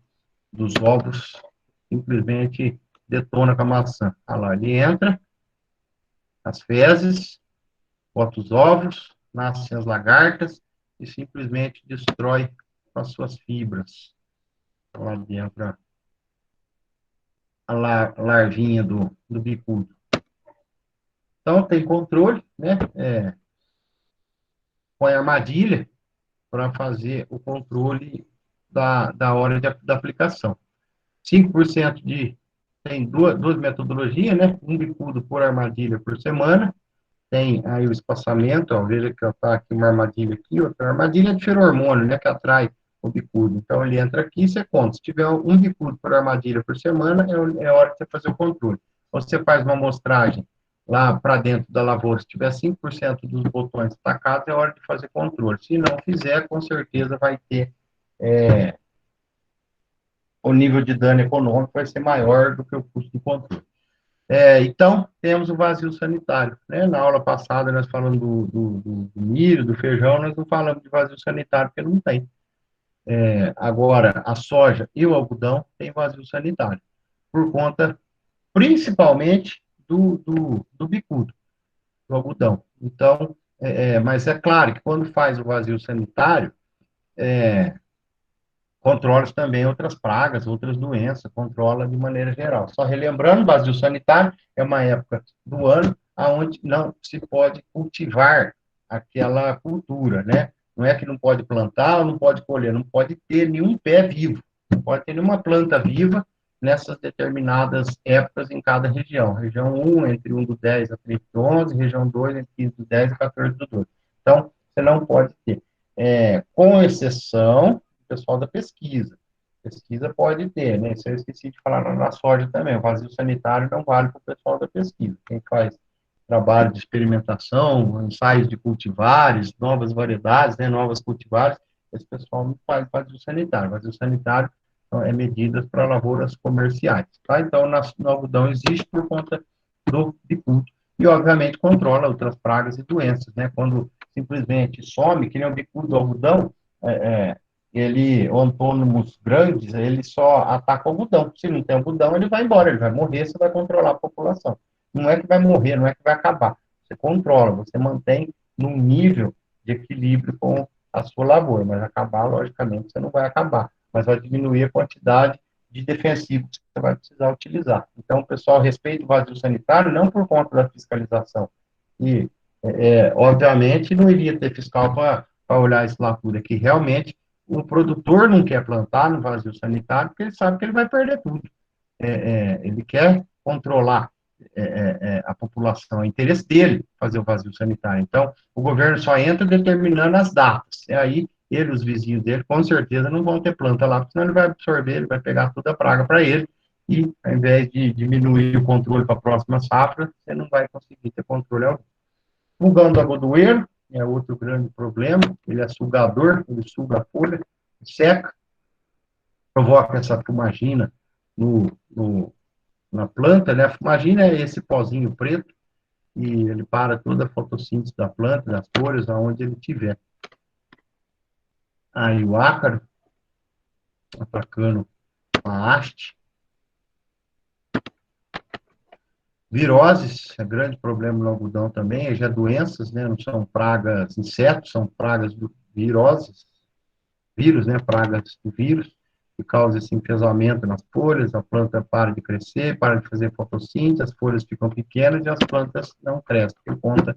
dos ovos, simplesmente detona com a maçã. Olha lá, ele entra, as fezes, bota os ovos, nascem as lagartas e simplesmente destrói as suas fibras. Lá dentro, a larvinha do bicudo. Então, tem controle, né? Põe armadilha para fazer o controle da hora da aplicação. 5% tem duas metodologias, né? Um bicudo por armadilha por semana. Tem aí o espaçamento, ó, veja que está aqui uma armadilha aqui, outra armadilha de feromônio, né, que atrai o bicudo. Então, ele entra aqui e você conta. Se tiver um bicudo por armadilha por semana, é hora de você fazer o controle. Ou você faz uma amostragem lá para dentro da lavoura, se tiver 5% dos botões destacados, é hora de fazer controle. Se não fizer, com certeza vai ter... o nível de dano econômico vai ser maior do que o custo de controle. Então, temos o vazio sanitário, né? Na aula passada, nós falamos do milho, do feijão, nós não falamos de vazio sanitário, porque não tem. Agora, a soja e o algodão têm vazio sanitário, por conta, principalmente, do bicudo, do algodão. Então, mas é claro que quando faz o vazio sanitário, controla também outras pragas, outras doenças, controla de maneira geral. Só relembrando, vazio sanitário é uma época do ano onde não se pode cultivar aquela cultura, né? Não é que não pode plantar ou não pode colher, não pode ter nenhum pé vivo, não pode ter nenhuma planta viva nessas determinadas épocas em cada região. Região 1, entre 1 do 10 a 30 do 11, região 2, entre 15 do 10 a 14 do 12. Então, você não pode ter. Com exceção pessoal da pesquisa. Pesquisa pode ter, né? Isso eu esqueci de falar na soja também. O vazio sanitário não vale para o pessoal da pesquisa. Quem faz trabalho de experimentação, ensaios de cultivares, novas variedades, né? Novas cultivares, esse pessoal não faz vazio sanitário. Vazio sanitário é medidas para lavouras comerciais, tá? Então, no algodão existe por conta do bicudo. E, obviamente, controla outras pragas e doenças, né? Quando simplesmente some, que nem o bicudo do algodão, antônimos grandes, ele só ataca o algodão. Se não tem algodão, ele vai embora, ele vai morrer, você vai controlar a população. Não é que vai morrer, não é que vai acabar. Você controla, você mantém num nível de equilíbrio com a sua lavoura, mas acabar, logicamente, você não vai acabar, mas vai diminuir a quantidade de defensivos que você vai precisar utilizar. Então, o pessoal respeita o vazio sanitário não por conta da fiscalização. E, obviamente, não iria ter fiscal para olhar isso lá tudo, que realmente o produtor não quer plantar no vazio sanitário porque ele sabe que ele vai perder tudo. Ele quer controlar a população, é interesse dele fazer o vazio sanitário. Então, o governo só entra determinando as datas. E aí, ele, os vizinhos dele, com certeza não vão ter planta lá, porque senão ele vai absorver, ele vai pegar toda a praga para ele, e ao invés de diminuir o controle para a próxima safra, você não vai conseguir ter controle algum. Pulgão do agodoeiro é outro grande problema, ele é sugador, ele suga a folha, seca, provoca essa fumagina na planta, né? A fumagina é esse pozinho preto, e ele para toda a fotossíntese da planta, das folhas, aonde ele tiver. Aí o ácaro, atacando a haste. Viroses, é grande problema no algodão também, já doenças, né? Não são pragas insetos, são pragas viroses, vírus, né? Pragas do vírus, que causa esse enfesamento nas folhas, a planta para de crescer, para de fazer fotossíntese, as folhas ficam pequenas e as plantas não crescem por conta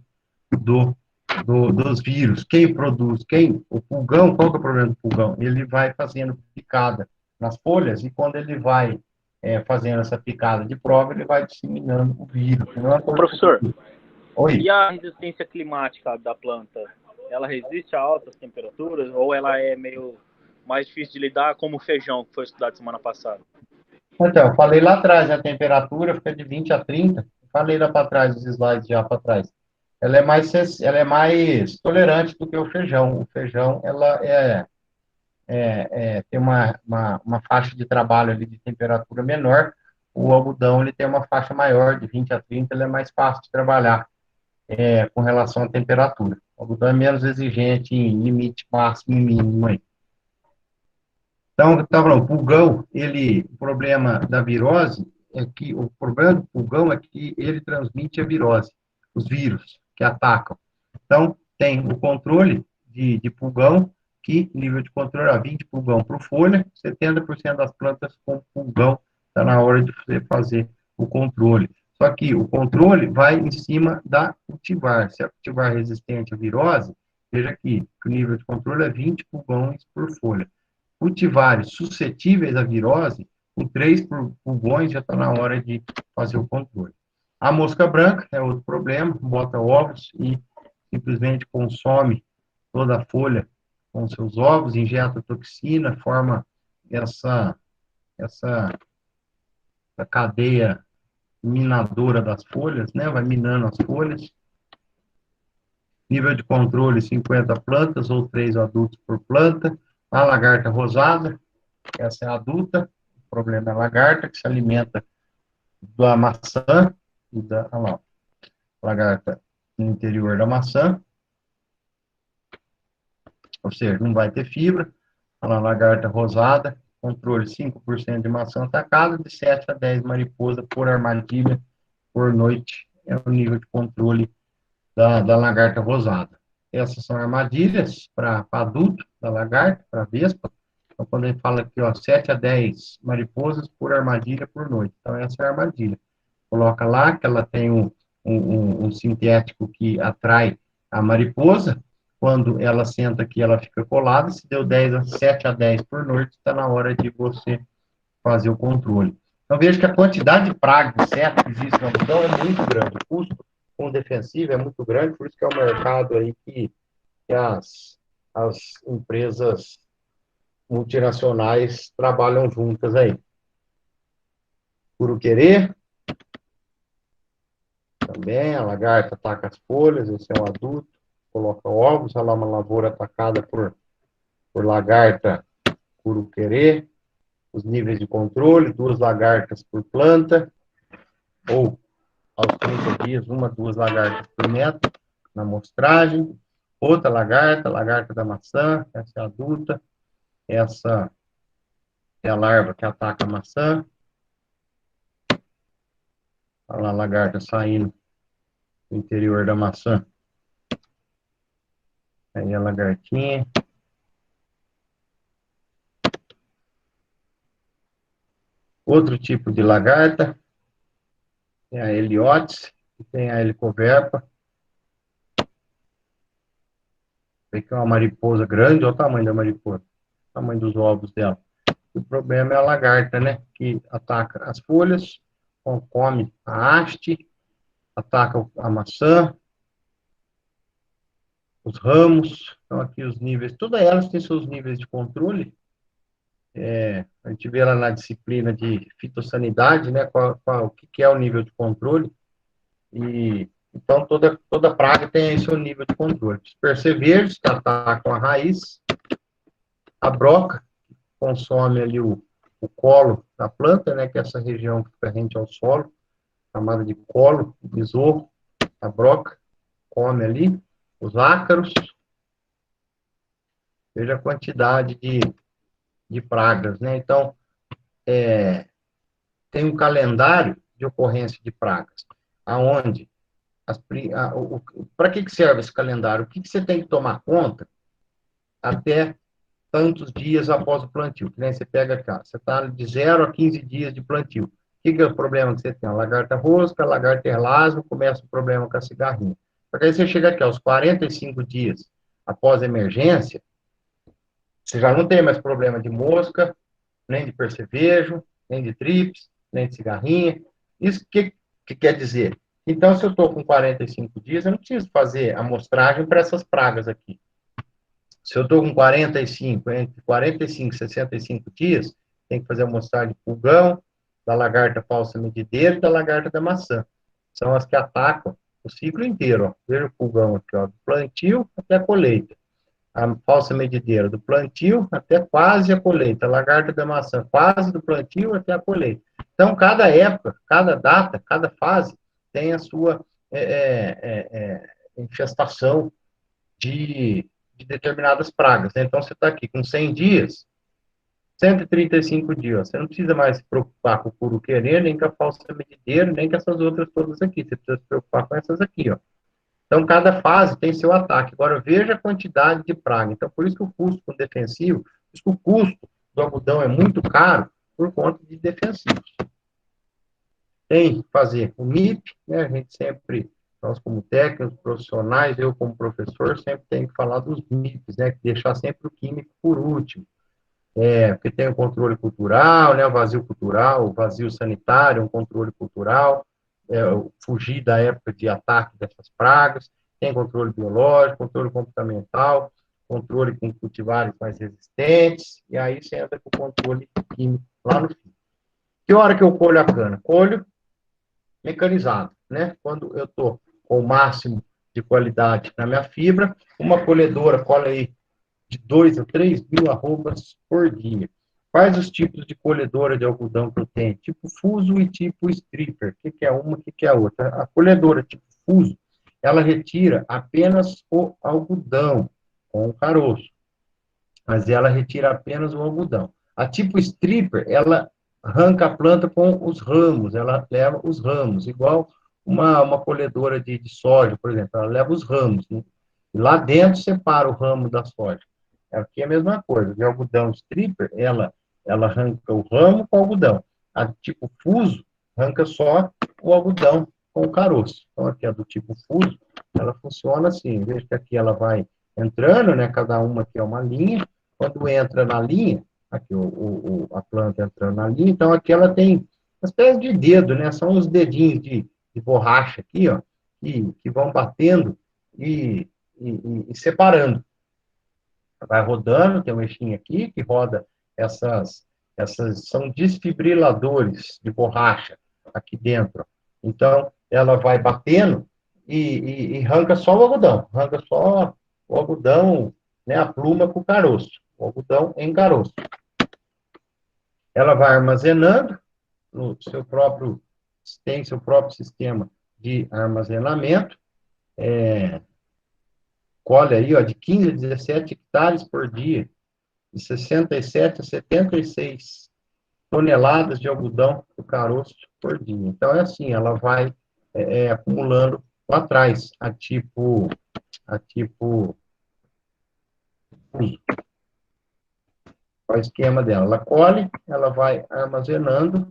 dos vírus. Quem produz, o pulgão, qual que é o problema do pulgão? Ele vai fazendo picada nas folhas e quando ele vai fazendo essa picada de prova, ele vai disseminando o vírus. Professor, Oi. E a resistência climática da planta? Ela resiste a altas temperaturas ou ela é meio mais difícil de lidar, como o feijão, que foi estudado semana passada? Então, eu falei lá atrás, a temperatura fica de 20 a 30. Falei lá para trás, os slides já para trás. Ela é mais tolerante do que o feijão. O feijão, ela tem uma faixa de trabalho ali de temperatura menor. O algodão, ele tem uma faixa maior, de 20 a 30, ele é mais fácil de trabalhar com relação à temperatura. O algodão é menos exigente em limite máximo e mínimo aí. Então, tá falando, o pulgão, o problema da virose é que o problema do pulgão é que ele transmite a virose, os vírus que atacam. Então, tem o controle de pulgão, que nível de controle é 20 pulgão por folha, 70% das plantas com pulgão, está na hora de você fazer o controle. Só que o controle vai em cima da cultivar. Se a cultivar é resistente à virose, veja aqui, que o nível de controle é 20 pulgões por folha. Cultivares suscetíveis à virose, com 3 pulgões já está na hora de fazer o controle. A mosca branca é outro problema, bota ovos e simplesmente consome toda a folha com seus ovos, injeta toxina, forma essa cadeia minadora das folhas, né? Vai minando as folhas. Nível de controle, 50 plantas ou 3 adultos por planta. A lagarta rosada, essa é a adulta, o problema é a lagarta, que se alimenta da maçã, e olha lá, lagarta no interior da maçã, ou seja, não vai ter fibra. Olha lá, lagarta rosada, controle 5% de maçã atacada, de 7 a 10 mariposas por armadilha por noite, é o nível de controle da lagarta rosada. Essas são armadilhas para adulto da lagarta, para vespa. Então, quando a gente fala aqui, ó, 7 a 10 mariposas por armadilha por noite. Então, essa é a armadilha. Coloca lá que ela tem um sintético que atrai a mariposa. Quando ela senta aqui, ela fica colada. Se deu 7 a 10 por noite, está na hora de você fazer o controle. Então, veja que a quantidade de praga de inseto que existe no algodão é muito grande. O custo com o defensivo é muito grande, por isso que é um mercado aí que as empresas multinacionais trabalham juntas aí. Curuquerê, também, a lagarta ataca as folhas, esse é um adulto, coloca ovos, olha lá uma lavoura atacada por lagarta curuquerê, os níveis de controle, 2 lagartas por planta, ou aos 30 dias, 2 lagartas por metro na amostragem, outra lagarta da maçã, essa é a adulta, essa é a larva que ataca a maçã, olha lá a lagarta saindo do interior da maçã, aí a lagartinha, outro tipo de lagarta, tem a Heliotis, tem a Helicoverpa, que é uma mariposa grande, olha o tamanho da mariposa, o tamanho dos ovos dela. O problema é a lagarta, né, que ataca as folhas, come a haste, ataca a maçã, os ramos, então aqui os níveis, todas elas têm seus níveis de controle. A gente vê lá na disciplina de fitossanidade, né, o que é o nível de controle, e então toda praga tem aí seu nível de controle. Os percevejos, que atacam a raiz, a broca, que consome ali o colo da planta, né, que é essa região que fica rente ao solo, chamada de colo, besouro, a broca, come ali, os ácaros, veja a quantidade de pragas, né? Então, tem um calendário de ocorrência de pragas, aonde para que serve esse calendário? O que você tem que tomar conta até tantos dias após o plantio? Que nem você pega cá, você está de 0 a 15 dias de plantio. O que é o problema que você tem? A lagarta rosca, a lagarta erlasmo, começa o problema com a cigarrinha. Porque aí você chega aqui aos 45 dias após a emergência, você já não tem mais problema de mosca, nem de percevejo, nem de trips, nem de cigarrinha. Isso que quer dizer? Então, se eu estou com 45 dias, eu não preciso fazer amostragem para essas pragas aqui. Se eu estou com 45, entre 45 e 65 dias, tem que fazer amostragem de pulgão, da lagarta falsa medideira e da lagarta da maçã. São as que atacam o ciclo inteiro. Ó. Veja o pulgão aqui, ó, do plantio até a colheita. A falsa medideira do plantio até quase a colheita. A lagarta da maçã, quase do plantio até a colheita. Então, cada época, cada data, cada fase tem a sua infestação de determinadas pragas. Né? Então, você está aqui com 100 dias, 135 dias. Você não precisa mais se preocupar com o curuquerê, nem com a falsa medideira, nem com essas outras todas aqui. Você precisa se preocupar com essas aqui, ó. Então, cada fase tem seu ataque. Agora, veja a quantidade de praga. Então, por isso que o custo com defensivo, por isso que o custo do algodão é muito caro por conta de defensivos. Tem que fazer o MIP, né? A gente sempre, nós como técnicos, profissionais, eu como professor, sempre tenho que falar dos MIPs, né? Deixar sempre o químico por último. Porque tem o controle cultural, né? O vazio cultural, o vazio sanitário, um controle cultural, fugir da época de ataque dessas pragas, tem controle biológico, controle comportamental, controle com cultivares mais resistentes, e aí você entra com o controle químico lá no fim. Que hora que eu colho a cana? Colho mecanizado, né? Quando eu estou com o máximo de qualidade na minha fibra, uma colhedora colhe aí de 2 a 3 mil arrobas por dia. Quais os tipos de colhedora de algodão que eu tenho? Tipo fuso e tipo stripper. O que é uma, o que é a outra? A colhedora tipo fuso, ela retira apenas o algodão com o caroço, mas ela retira apenas o algodão. A tipo stripper, ela arranca a planta com os ramos, ela leva os ramos, igual uma colhedora de soja, por exemplo, ela leva os ramos, né? E lá dentro separa o ramo da soja. Aqui é a mesma coisa, de algodão stripper, ela arranca o ramo com o algodão. A tipo fuso, arranca só o algodão com o caroço. Então, aqui a do tipo fuso, ela funciona assim, veja que aqui ela vai entrando, né, cada uma aqui é uma linha, quando entra na linha, aqui a planta entrando na linha, então aqui ela tem uma espécie de dedo, né, são os dedinhos de borracha aqui, ó, que vão batendo e separando. Vai rodando, tem um eixinho aqui que roda essas são desfibriladores de borracha aqui dentro. Então, ela vai batendo e arranca só o algodão, arranca só o algodão, né, a pluma com o caroço, o algodão em caroço. Ela vai armazenando no seu próprio, tem seu próprio sistema de armazenamento, colhe aí, ó, de 15 a 17 hectares por dia, de 67 a 76 toneladas de algodão do caroço por dia. Então, é assim, ela vai acumulando lá atrás, a tipo uso. Qual é o esquema dela? Ela colhe, ela vai armazenando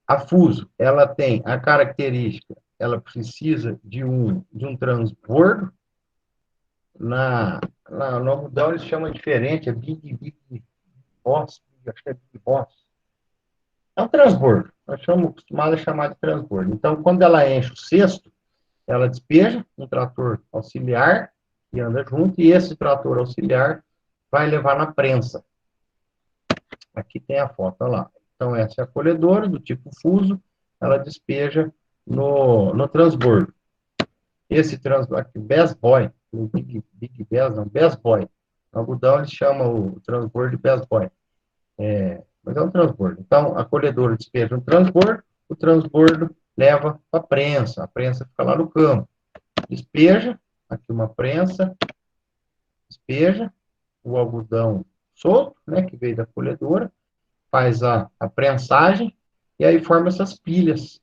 A fuso, ela tem a característica, ela precisa de um transbordo. No algodão eles chamam diferente, é Big Boss, acho que é Big Boss. É um transbordo, nós somos acostumados a chamar de transbordo. Então, quando ela enche o cesto, ela despeja um trator auxiliar, que anda junto, e esse trator auxiliar vai levar na prensa. Aqui tem a foto, olha lá. Então, essa é a colhedora do tipo fuso, ela despeja no transbordo. Esse transbordo aqui, Best Boy, Big Bass, não, Best Boy. No algodão eles chamam o transbordo de Best Boy. Mas é um transbordo. Então, a colhedora despeja um transbordo, o transbordo leva para a prensa fica lá no campo. Despeja, aqui uma prensa, despeja o algodão solto, né, que veio da colhedora, faz a prensagem, e aí forma essas pilhas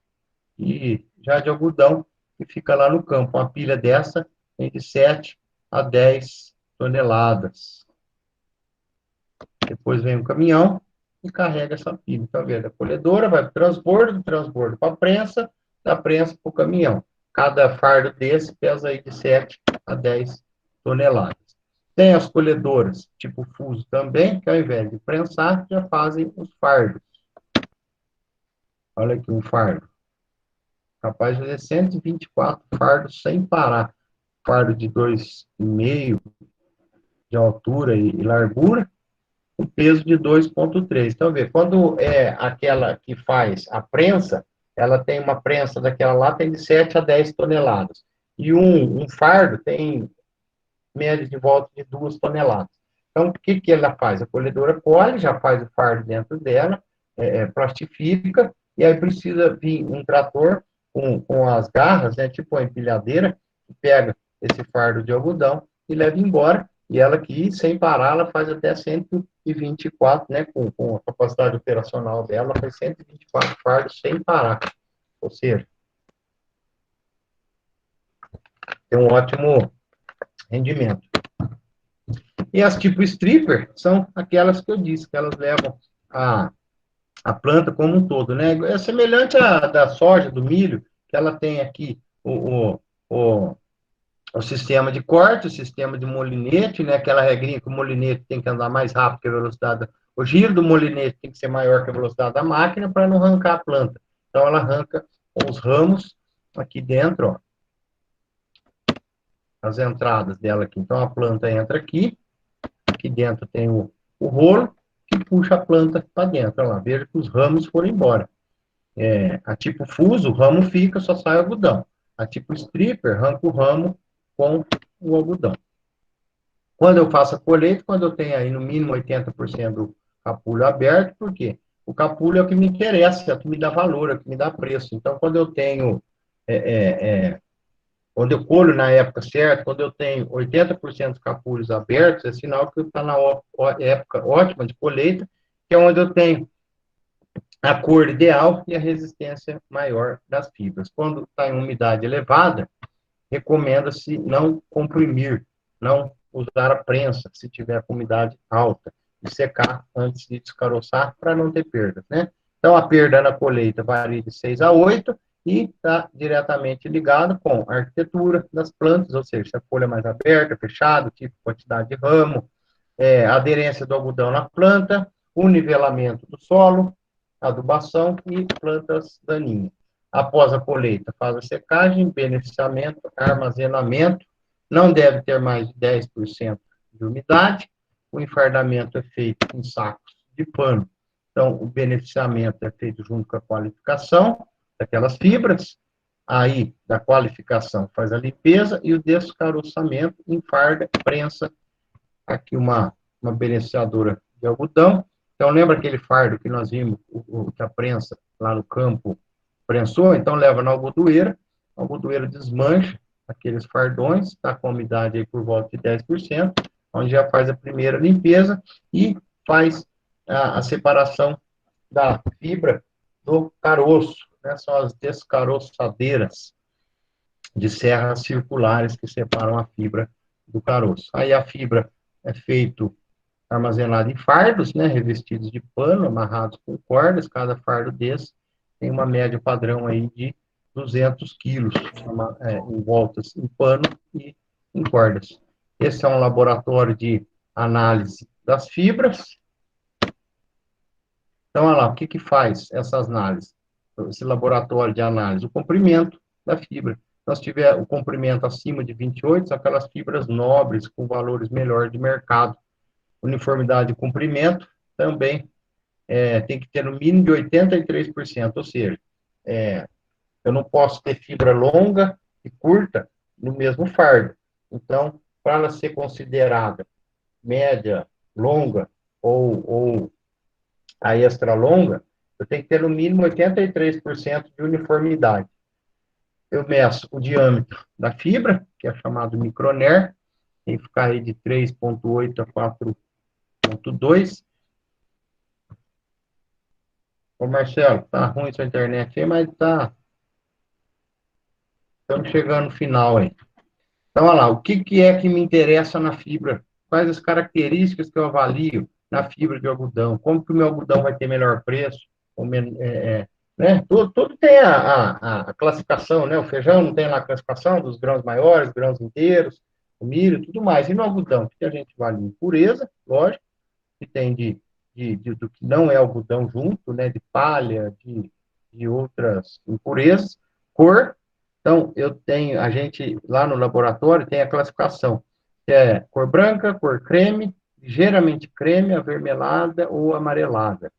já de algodão, que fica lá no campo. Uma pilha dessa tem de 7 a 10 toneladas. Depois vem o caminhão e carrega essa pilha. Então, da colhedora vai para o transbordo, do transbordo para a prensa, da prensa para o caminhão. Cada fardo desse pesa aí de 7 a 10 toneladas. Tem as colhedoras, tipo fuso também, que ao invés de prensar, já fazem os fardos. Olha aqui um fardo. Capaz de fazer 124 fardos sem parar. Fardo de 2,5 de altura e largura, o peso de 2,3. Então, quando é aquela que faz a prensa, ela tem uma prensa daquela lá, tem de 7 a 10 toneladas. E um fardo tem média de volta de 2 toneladas. Então, o que ela faz? A colhedora colhe, já faz o fardo dentro dela, plastifica, e aí precisa vir um trator com as garras, né, tipo uma empilhadeira, que pega esse fardo de algodão e leva embora, e ela aqui, sem parar, ela faz até 124, né, com a capacidade operacional dela, ela faz 124 fardos sem parar. Ou seja, tem um ótimo rendimento. E as tipo stripper são aquelas que eu disse, que elas levam a planta como um todo, né? É semelhante à da soja, do milho, que ela tem aqui o sistema de corte, o sistema de molinete, né? Aquela regrinha que o molinete tem que andar mais rápido que a velocidade. O giro do molinete tem que ser maior que a velocidade da máquina para não arrancar a planta. Então, ela arranca os ramos aqui dentro, ó. As entradas dela aqui. Então, a planta entra aqui. Aqui dentro tem o rolo que puxa a planta para dentro. Olha lá, veja que os ramos foram embora. A tipo fuso, o ramo fica, só sai o algodão. A tipo stripper, arranca o ramo com o algodão. Quando eu faço a colheita, quando eu tenho aí no mínimo 80% do capulho aberto, por quê? O capulho é o que me interessa, é o que me dá valor, é o que me dá preço. Então, quando eu tenho... quando eu colho na época certa, quando eu tenho 80% dos capulhos abertos, é sinal que está na época ótima de colheita, que é onde eu tenho a cor ideal e a resistência maior das fibras. Quando está em umidade elevada, recomenda-se não comprimir, não usar a prensa, se tiver com umidade alta, e secar antes de descaroçar, para não ter perdas, né? Então, a perda na colheita varia de 6 a 8, e está diretamente ligado com a arquitetura das plantas, ou seja, se a folha é mais aberta, fechada, tipo quantidade de ramo, a aderência do algodão na planta, o nivelamento do solo, adubação e plantas daninhas. Após a colheita, faz a secagem, beneficiamento, armazenamento, não deve ter mais de 10% de umidade, o enfardamento é feito em sacos de pano. Então, o beneficiamento é feito junto com a qualificação daquelas fibras, aí da qualificação faz a limpeza e o descaroçamento, enfarda, prensa, aqui uma beneficiadora de algodão. Então, lembra aquele fardo que nós vimos, que a prensa lá no campo prensou? Então, leva na algodoeira, a algodoeira desmancha aqueles fardões, está com a umidade aí por volta de 10%, onde já faz a primeira limpeza e faz a separação da fibra do caroço, né? São as descaroçadeiras de serras circulares que separam a fibra do caroço. Aí a fibra é feito armazenada em fardos, né, revestidos de pano, amarrados com cordas, cada fardo desse tem uma média padrão aí de 200 quilos em voltas em pano e em cordas. Esse é um laboratório de análise das fibras. Então, olha lá, o que faz essas análises? Esse laboratório de análise, o comprimento da fibra. Então, se tiver o comprimento acima de 28, são aquelas fibras nobres, com valores melhores de mercado. Uniformidade de comprimento também tem que ter no mínimo de 83%, ou seja, eu não posso ter fibra longa e curta no mesmo fardo. Então, para ela ser considerada média, longa ou a extra longa, eu tenho que ter no mínimo 83% de uniformidade. Eu meço o diâmetro da fibra, que é chamado microner, tem que ficar aí de 3,8 a 4,2. Ô Marcelo, tá ruim sua internet aí, mas estamos chegando no final aí. Então, olha lá, o que é que me interessa na fibra? Quais as características que eu avalio na fibra de algodão? Como que o meu algodão vai ter melhor preço? Né? Tudo tem a classificação, né? O feijão não tem lá a classificação dos grãos maiores, grãos inteiros, o milho, tudo mais. E no algodão, o que a gente avalia? Pureza, lógico, que tem do que não é algodão junto, né? De palha, de outras impurezas, cor. Então, a gente, lá no laboratório, tem a classificação, que é cor branca, cor creme, ligeiramente creme, avermelhada ou amarelada.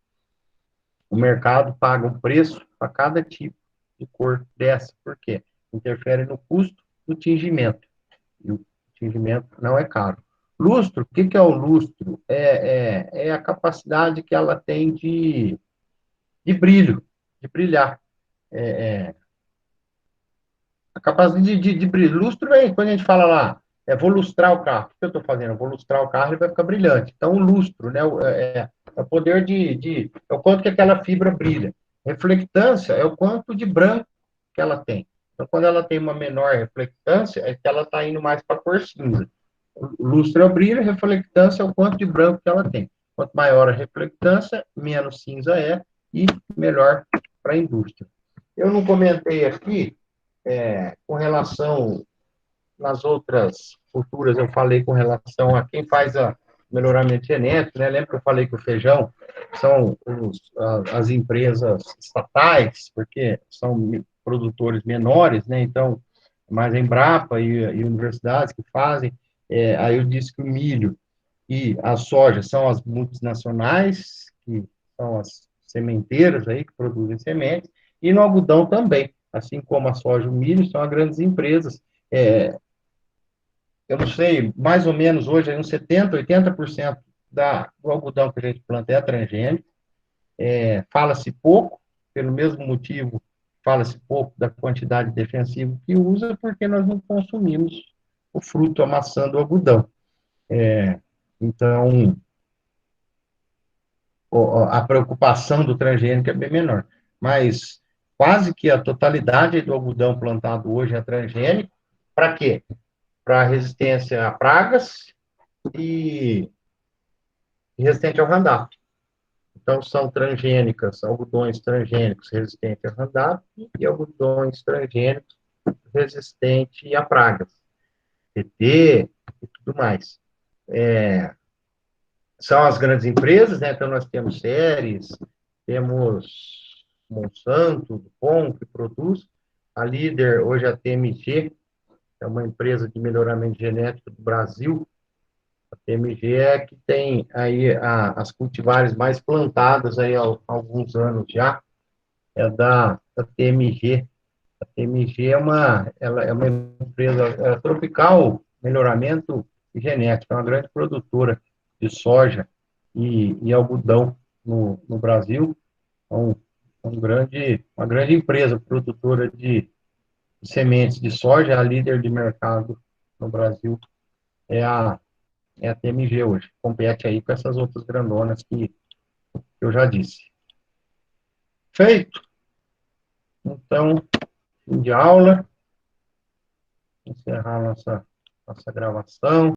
O mercado paga um preço para cada tipo de cor dessa, por quê? Interfere no custo do tingimento. E o tingimento não é caro. Lustro, o que é o lustro? É a capacidade que ela tem de brilho, de brilhar. A capacidade de brilho. Lustro é quando a gente fala lá, vou lustrar o carro. O que eu estou fazendo? Eu vou lustrar o carro e vai ficar brilhante. Então, o lustro, né, é o poder é o quanto que aquela fibra brilha. Reflectância é o quanto de branco que ela tem. Então, quando ela tem uma menor reflectância, é que ela está indo mais para a cor cinza. O lustro é o brilho, a reflectância é o quanto de branco que ela tem. Quanto maior a reflectância, menos cinza é e melhor para a indústria. Eu não comentei aqui, com relação nas outras culturas, eu falei com relação a quem faz melhoramento genético, né? Lembra que eu falei que o feijão são as empresas estatais, porque são produtores menores, né? Então, mais a Embrapa e universidades que fazem. Aí eu disse que o milho e a soja são as multinacionais, que são as sementeiras aí que produzem sementes, e no algodão também, assim como a soja e o milho, são as grandes empresas. Eu não sei, mais ou menos hoje, uns 70%, 80% do algodão que a gente planta é transgênico. Fala-se pouco, pelo mesmo motivo, fala-se pouco da quantidade de defensivo que usa, porque nós não consumimos o fruto, a maçã do algodão. Então, a preocupação do transgênico é bem menor. Mas quase que a totalidade do algodão plantado hoje é transgênico. Para quê? Para resistência a pragas e resistente ao Roundup. Então, são transgênicas, algodões transgênicos resistentes a Roundup e algodões transgênicos resistentes a pragas, TT e tudo mais. São as grandes empresas, né? Então, nós temos Ceres, temos Monsanto, DuPont, que produz. A líder, hoje, é a TMG, é uma empresa de melhoramento genético do Brasil. A TMG é que tem aí as cultivares mais plantadas aí há alguns anos já, é da TMG. A TMG ela é uma empresa tropical, melhoramento genético, é uma grande produtora de soja e algodão no Brasil. Então, uma grande empresa produtora de sementes de soja, a líder de mercado no Brasil é a TMG hoje. Compete aí com essas outras grandonas que eu já disse. Feito. Então, fim de aula. Encerrar nossa gravação.